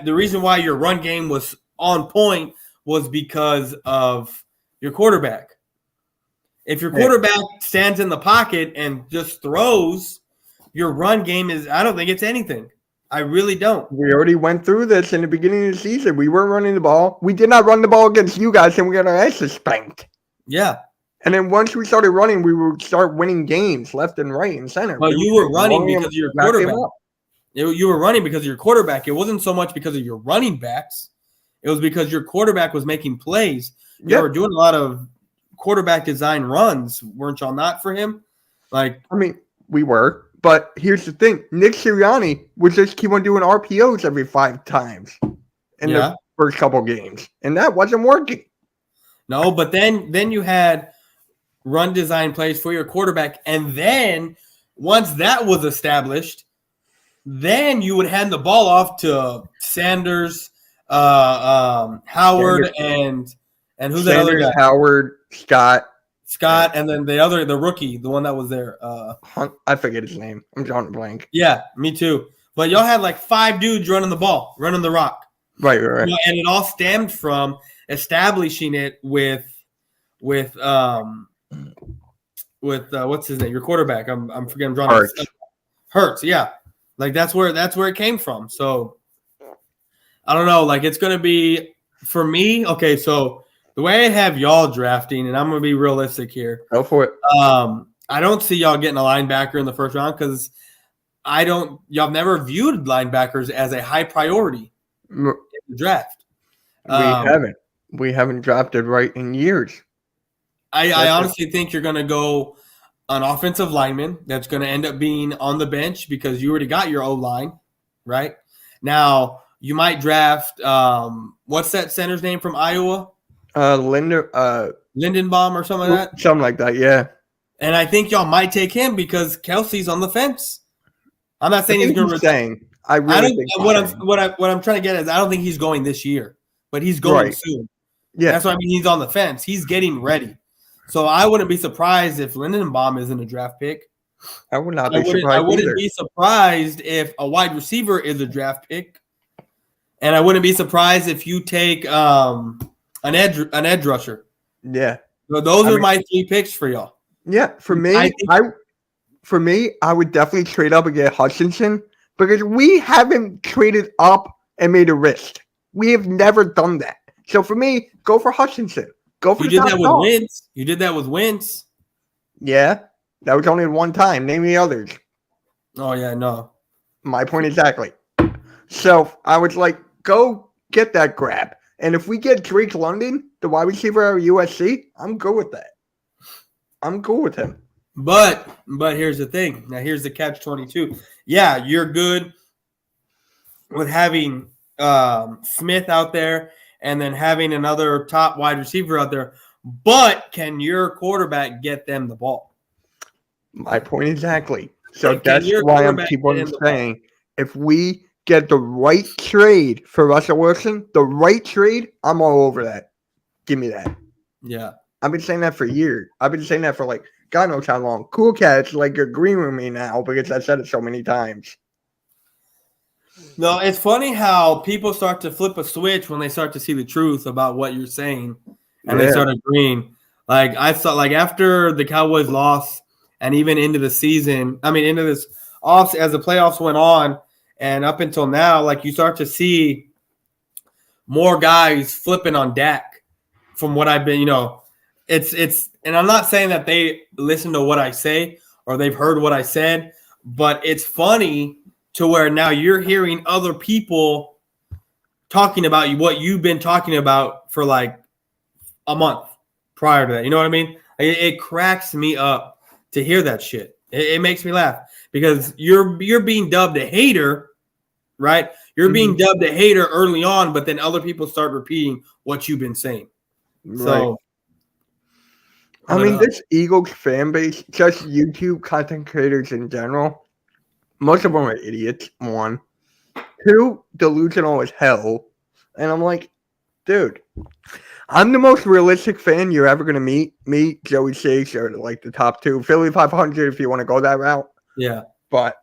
reason why your run game was on point was because of your quarterback. If your quarterback stands in the pocket and just throws, your run game I don't think it's anything. I really don't. We already went through this in the beginning of the season. We weren't running the ball. We did not run the ball against you guys, and we got our asses spanked. Yeah. And then once we started running, we would start winning games left and right and center. But you were running because of your quarterback. You were running because of your quarterback. It wasn't so much because of your running backs. It was because your quarterback was making plays. You were doing a lot of quarterback design runs, weren't y'all not for him? We were. But here's the thing. Nick Sirianni would just keep on doing RPOs every 5 times in the first couple games. And that wasn't working. No, but then you had run design plays for your quarterback. And then once that was established, then you would hand the ball off to Sanders, Howard, and who's that other guy? Howard, Scott, and then the rookie, the one that was there. I forget his name. I'm drawing a blank. Yeah, me too. But y'all had like 5 dudes running the ball, running the rock. Right. And it all stemmed from establishing it with what's his name? Your quarterback. I'm forgetting. I'm drawing Hurts. Yeah, like that's where it came from. So I don't know. Like it's gonna be for me. Okay, so. The way I have y'all drafting, and I'm going to be realistic here. Go for it. I don't see y'all getting a linebacker in the first round because y'all have never viewed linebackers as a high priority in the draft. We haven't drafted right in years. I honestly think you're going to go an offensive lineman that's going to end up being on the bench because you already got your O-line, right? Now, you might draft what's that center's name from Iowa? Lindenbaum or something like that. Something like that, yeah. And I think y'all might take him because Kelsey's on the fence. I'm not saying he's going to resign. What I'm trying to get is I don't think he's going this year, but he's going soon. Yeah, that's what I mean. He's on the fence. He's getting ready. So I wouldn't be surprised if Lindenbaum isn't a draft pick. I would not be surprised. I wouldn't be surprised if a wide receiver is a draft pick, and I wouldn't be surprised if you take an edge rusher. Yeah. So those are my 3 picks for y'all. Yeah, for me, I would definitely trade up and get Hutchinson because we haven't traded up and made a risk. We have never done that. So for me, go for Hutchinson. Go for You did that with Wentz. You did that with Wentz. Yeah, that was only one time. Name the others. Oh yeah, no. My point exactly. So I was like, go get that grab. And if we get Drake London, the wide receiver at USC, I'm good with that. I'm cool with him. But here's the thing. Now here's the catch-22. Yeah, you're good with having Smith out there and then having another top wide receiver out there. But can your quarterback get them the ball? My point exactly. So that's why I'm keep on saying, if we get the right trade for Russell Wilson, the right trade, I'm all over that. Give me that. Yeah. I've been saying that for years. I've been saying that for like God knows how long. Cool Cat's like agreeing with me now because I've said it so many times. No, it's funny how people start to flip a switch when they start to see the truth about what you're saying, and they start agreeing. Like I saw, like after the Cowboys lost, and even into the season, into this off as the playoffs went on, and up until now, like you start to see more guys flipping on Dak. From what I've been, it's, and I'm not saying that they listen to what I say or they've heard what I said, but it's funny to where now you're hearing other people talking about what you've been talking about for like a month prior to that. You know what I mean? It cracks me up to hear that shit. It makes me laugh because you're being dubbed a hater, right? You're being dubbed a hater early on, but then other people start repeating what you've been saying. Right. So, this Eagles fan base, just YouTube content creators in general, most of them are idiots, 1. 2, delusional as hell. And I'm like, dude, I'm the most realistic fan you're ever going to meet. Me, Joey Chase are like the top 2. Philly 500 if you want to go that route. Yeah. But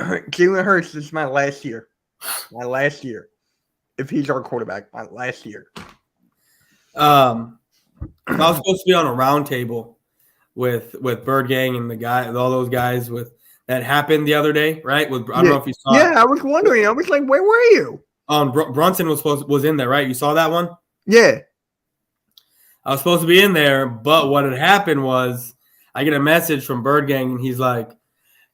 Jalen Hurts is my last year. My last year. If he's our quarterback, my last year. I was supposed to be on a round table with Bird Gang and all those guys that happened the other day, right? I don't know if you saw it. Yeah, I was wondering. I was like, where were you? Brunson was in there, right? You saw that one? Yeah. I was supposed to be in there, but what had happened was I get a message from Bird Gang, and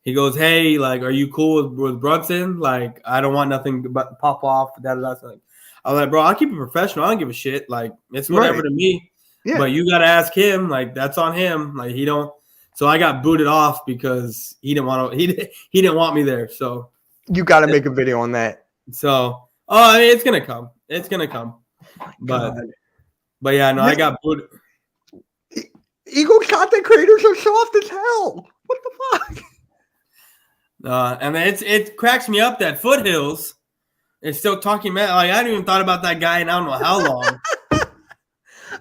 he goes, hey, like, are you cool with Brunson? Like, I don't want nothing but pop off. I was like, bro, I'll keep it professional. I don't give a shit. Like, it's whatever to me. Yeah. But you got to ask him. Like, that's on him. Like, he don't. So I got booted off because he didn't want to. He didn't want me there. So you got to make a video on that. So, it's gonna come. It's gonna come. But yeah, no, I got booted. Eagles content creators are soft as hell. What the fuck? And it cracks me up that Foothills is still talking about. Like, I hadn't even thought about that guy in I don't know how long.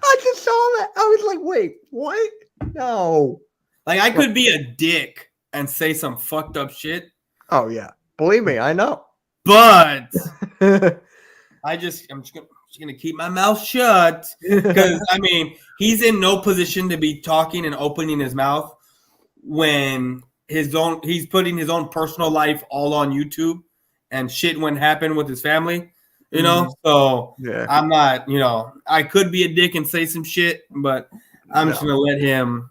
I just saw that. I was like, wait, what? No. Like, I could be a dick and say some fucked up shit. Oh, yeah. Believe me, I know. But I'm just gonna keep my mouth shut because he's in no position to be talking and opening his mouth when he's putting his own personal life all on YouTube and shit when happen with his family, So yeah. I'm not, I could be a dick and say some shit, but I'm just gonna let him.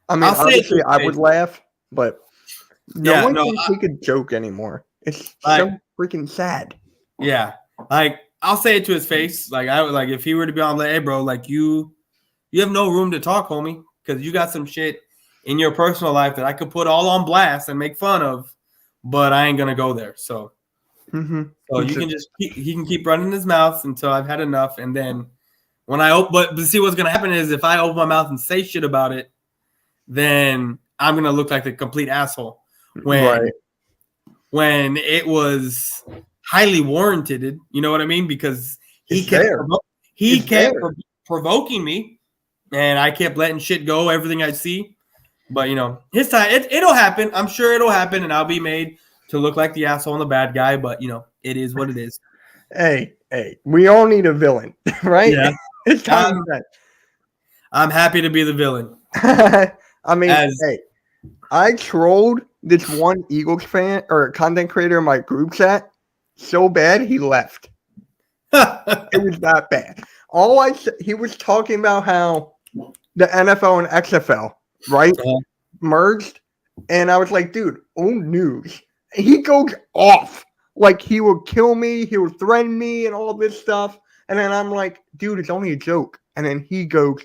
Obviously, I would laugh, but no one can take a joke anymore. It's so freaking sad. Yeah, like I'll say it to his face. Like if he were to be on, like, hey, bro, like you have no room to talk, homie, because you got some shit in your personal life that I could put all on blast and make fun of, but I ain't gonna go there. So, so you can he can keep running his mouth until I've had enough, and then when but see what's gonna happen is if I open my mouth and say shit about it, then I'm gonna look like the complete asshole. When it was highly warranted, you know what I mean? Because he kept provoking me, and I kept letting shit go, everything I see. But his time, it'll happen. I'm sure it'll happen, and I'll be made to look like the asshole and the bad guy. But it is what it is. Hey, Hey, we all need a villain, right? Yeah. It's time for that. I'm happy to be the villain. I mean, hey, I trolled this one Eagles fan or content creator in my group chat so bad he left. It was that bad. He was talking about how the NFL and XFL, right, merged, and I was like, dude, old news. He goes off like he will kill me, he will threaten me, and all this stuff. And then I'm like, dude, it's only a joke. And then he goes,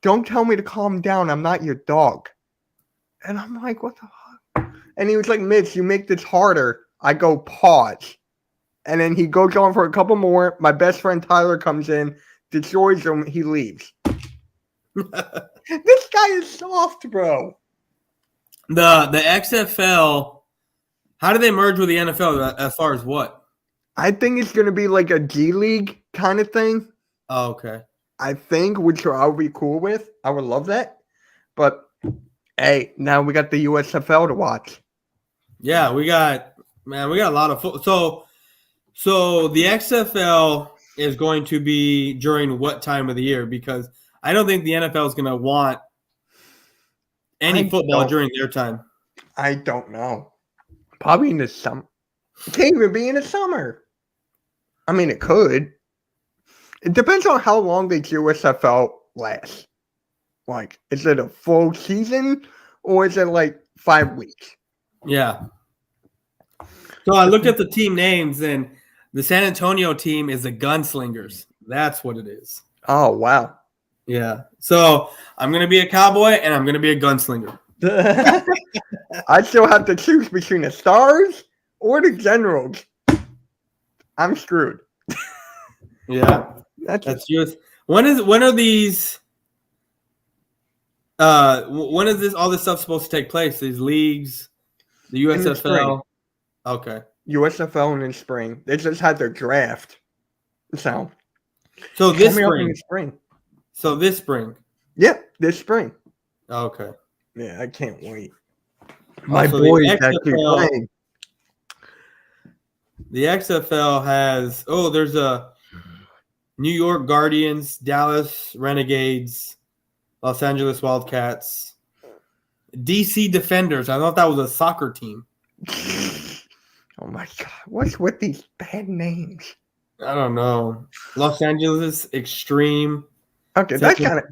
don't tell me to calm down. I'm not your dog. And I'm like, what the fuck? And he was like, Mitch, you make this harder. I go, pause. And then he goes on for a couple more. My best friend Tyler comes in, destroys him. He leaves. This guy is soft, bro. The XFL, how do they merge with the NFL as far as what? I think it's going to be like a G League kind of thing. Oh, okay. I think, which I would be cool with. I would love that. But, hey, now we got the USFL to watch. Yeah, we got a lot of football. So the XFL is going to be during what time of the year? Because I don't think the NFL is going to want any football during their time. I don't know. Probably in the summer. It can't even be in the summer. I mean, it could. It depends on how long the USFL lasts. Like, is it a full season or is it like 5 weeks? Yeah. So I looked at the team names, and the San Antonio team is the Gunslingers. That's what it is. Oh, wow. Yeah. So I'm going to be a cowboy, and I'm going to be a gunslinger. I still have to choose between the Stars or the Generals. I'm screwed. Yeah. That's just when are these when is this all this stuff supposed to take place? These leagues, the USFL. Okay. USFL in spring. They just had their draft. So this spring. So this spring. Yep, this spring. Okay. Yeah, I can't wait. My boys actually playing. The XFL has there's a New York Guardians, Dallas Renegades, Los Angeles Wildcats, DC Defenders. I thought that was a soccer team. Oh my God. What's with these bad names? I don't know. Los Angeles Extreme. Okay, that's kind of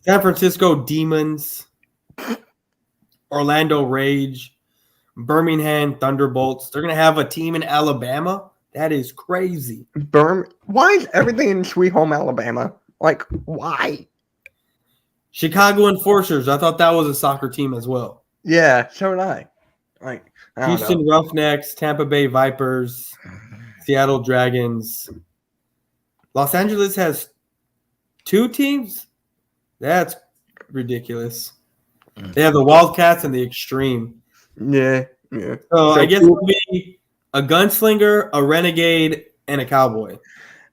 San Francisco Demons. Orlando Rage. Birmingham Thunderbolts. They're going to have a team in Alabama. That is crazy. Why is everything in Sweet Home Alabama? Like, why? Chicago Enforcers. I thought that was a soccer team as well. Yeah, so did I. Like, Houston Roughnecks, Tampa Bay Vipers, Seattle Dragons. Los Angeles has 2 teams? That's ridiculous. They have the Wildcats and the Extreme. Yeah. So I guess it'll be a gunslinger, a renegade, and a cowboy.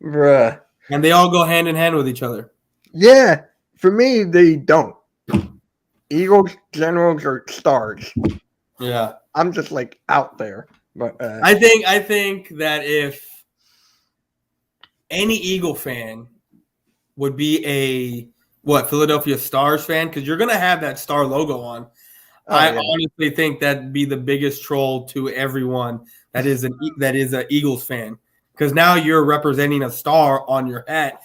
Bruh. And they all go hand in hand with each other. Yeah. For me, they don't. Eagles, Generals, or Stars. Yeah. I'm just like out there. But I think that if any Eagle fan would be a Philadelphia Stars fan, because you're gonna have that star logo on. Honestly think that'd be the biggest troll to everyone that is an Eagles fan, because now you're representing a star on your hat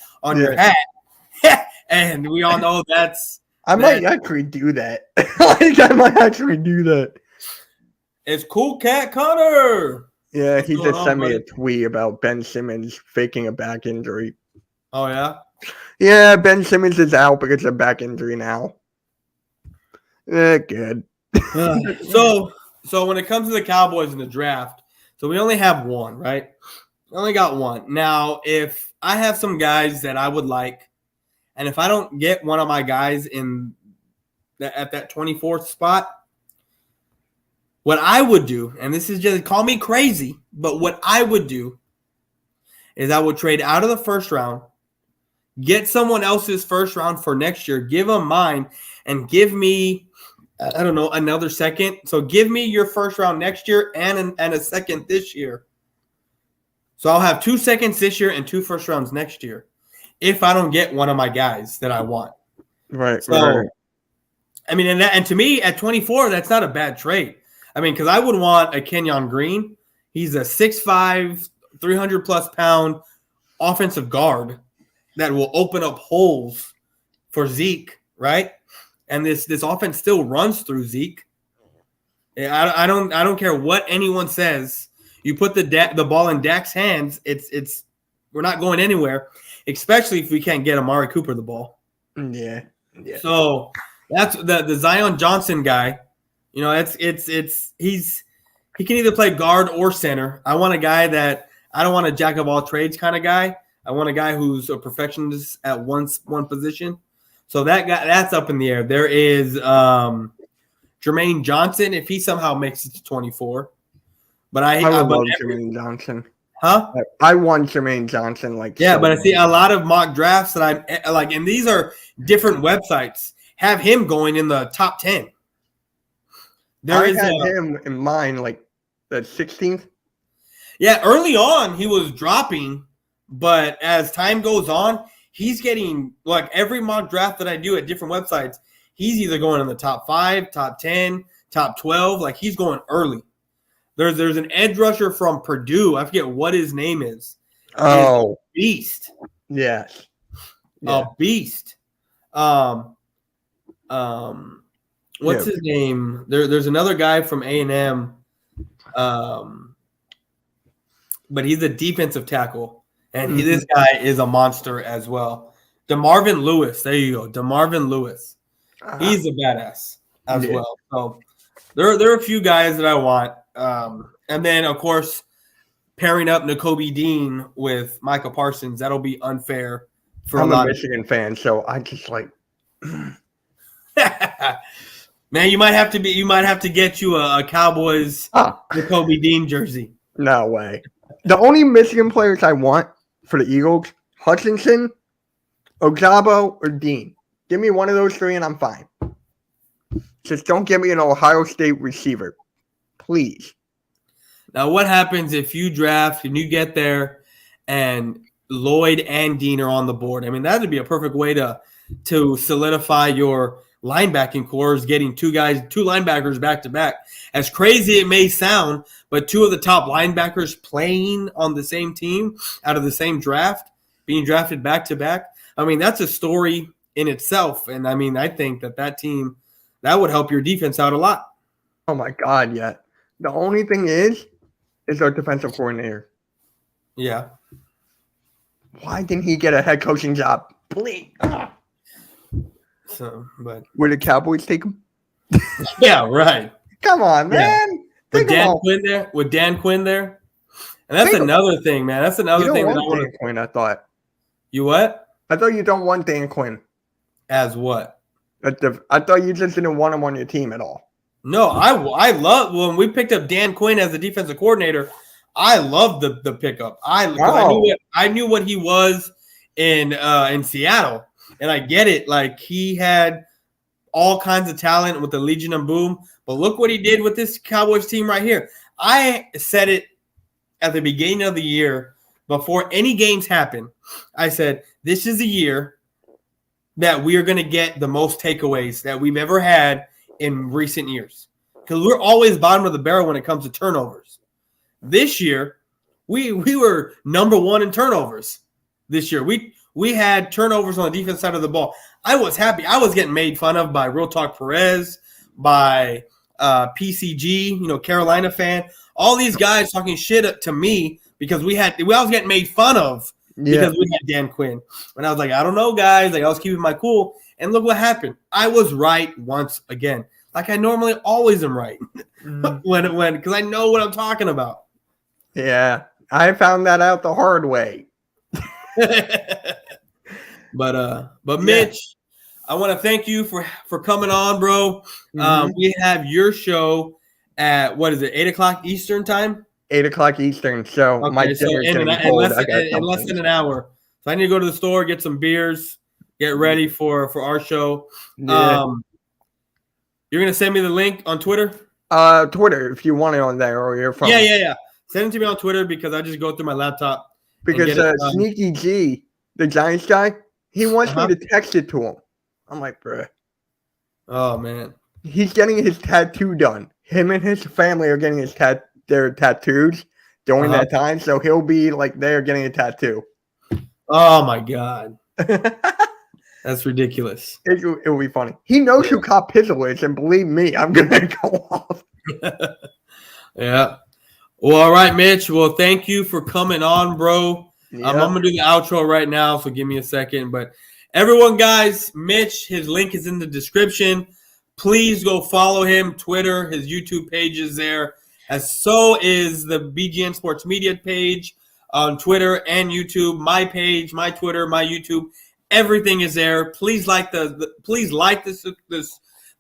and we all know I might actually do that. I might actually do that. It's Cool Cat Connor. Yeah, he just sent me a tweet about Ben Simmons faking a back injury. Oh yeah. Yeah, Ben Simmons is out because of back injury now. Good. So when it comes to the Cowboys in the draft, so we only have one, right? We only got one. Now, if I have some guys that I would like, and if I don't get one of my guys at that 24th spot, what I would do, and this is just call me crazy, but what I would do is I would trade out of the first round, get someone else's first round for next year, give them mine, and give me, I don't know, another second. So give me your first round next year and a second this year. So I'll have 2 seconds this year and 2 first rounds next year if I don't get one of my guys that I want. Right. So, right. I mean, and to me, at 24, that's not a bad trade. I mean, because I would want a Kenyon Green. He's a 6'5", 300-plus pound offensive guard that will open up holes for Zeke, right? And this offense still runs through Zeke. I don't care what anyone says. You put the ball in Dak's hands, it's we're not going anywhere, especially if we can't get Amari Cooper the ball. Yeah. So that's the Zion Johnson guy. You know, he can either play guard or center. I want a guy that I don't want a jack of all trades kind of guy. I want a guy who's a perfectionist at one position. So that guy, that's up in the air. There is Jermaine Johnson if he somehow makes it to 24. But I love Jermaine Johnson. Huh? I want Jermaine Johnson. But I see a lot of mock drafts that I'm like, and these are different websites, have him going in the top 10. I had him in mind, like the 16th. Yeah, early on he was dropping, but as time goes on, he's getting, like, every mock draft that I do at different websites, he's either going in the top 5, top 10, top 12. Like, he's going early. There's an edge rusher from Purdue. I forget what his name is. Oh, beast. Yes. A beast. What's his name? There's another guy from A&M, but he's a defensive tackle, and this guy is a monster as well. DeMarvin Lewis. There you go. DeMarvin Lewis. He's a badass as well. So there are a few guys that I want. And then, of course, pairing up Nakobe Dean with Michael Parsons, that'll be unfair for a lot of Michigan fan, so I just like man, you might have to get you a Cowboys Nakobe Dean jersey. No way. The only Michigan players I want for the Eagles, Hutchinson, Ojabo, or Dean. Give me one of those three and I'm fine. Just don't give me an Ohio State receiver. Please. Now, what happens if you draft and you get there and Lloyd and Dean are on the board? I mean, that would be a perfect way to solidify your linebacking core, is getting two linebackers back to back. As crazy it may sound, but two of the top linebackers playing on the same team out of the same draft, being drafted back to back. I mean, that's a story in itself. And I mean, I think that team, that would help your defense out a lot. Oh my God, yeah. The only thing is our defensive coordinator. Yeah. Why didn't he get a head coaching job? Please. So, but would the Cowboys take him? Yeah, right. Come on, man. With Dan Quinn there, and that's another thing, man. That's another thing that I want Dan Quinn. I thought. You what? I thought you don't want Dan Quinn. As what? I thought you just didn't want him on your team at all. No, I love when we picked up Dan Quinn as the defensive coordinator. I loved the pickup. I knew what he was in Seattle, and I get it. Like, he had all kinds of talent with the Legion of Boom, but look what he did with this Cowboys team right here. I said it at the beginning of the year before any games happened. I said, this is a year that we are going to get the most takeaways that we've ever had in recent years, because we're always bottom of the barrel when it comes to turnovers. This year, we were number one in turnovers. This year, we had turnovers on the defense side of the ball. I was happy. I was getting made fun of by Real Talk Perez, by PCG, Carolina fan. All these guys talking shit to me because we was getting made fun of because we had Dan Quinn. And I was like, I don't know, guys. Like, I was keeping my cool. And look what happened. I was right once again. Like I normally always am right when because I know what I'm talking about. Yeah, I found that out the hard way. But Mitch, I want to thank you for coming on, bro. We have your show at, what is it, 8:00 Eastern time? 8:00 Eastern. So okay, my dinner's in less than an hour. So I need to go to the store, get some beers, get ready for our show. Yeah. You're gonna send me the link on Twitter? Twitter, if you want it on there, or you're from. Yeah. Send it to me on Twitter because I just go through my laptop. Because Sneaky G, the Giants guy, he wants me to text it to him. I'm like, bruh. Oh, man. He's getting his tattoo done. Him and his family are getting their tattoos during that time. So he'll be like there getting a tattoo. Oh, my God. That's ridiculous. It'll be funny. He knows who Cop Pizzle is, and believe me, I'm going to go off. Yeah. Well, all right, Mitch. Well, thank you for coming on, bro. Yep. I'm going to do the outro right now, so give me a second. But everyone, guys, Mitch, his link is in the description. Please go follow him, Twitter, his YouTube page is there. As so is the BGN Sports Media page on Twitter and YouTube. My page, my Twitter, my YouTube. Everything is there. Please like the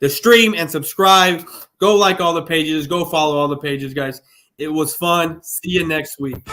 stream and subscribe. Go like all the pages. Go follow all the pages, guys. It was fun. See you next week.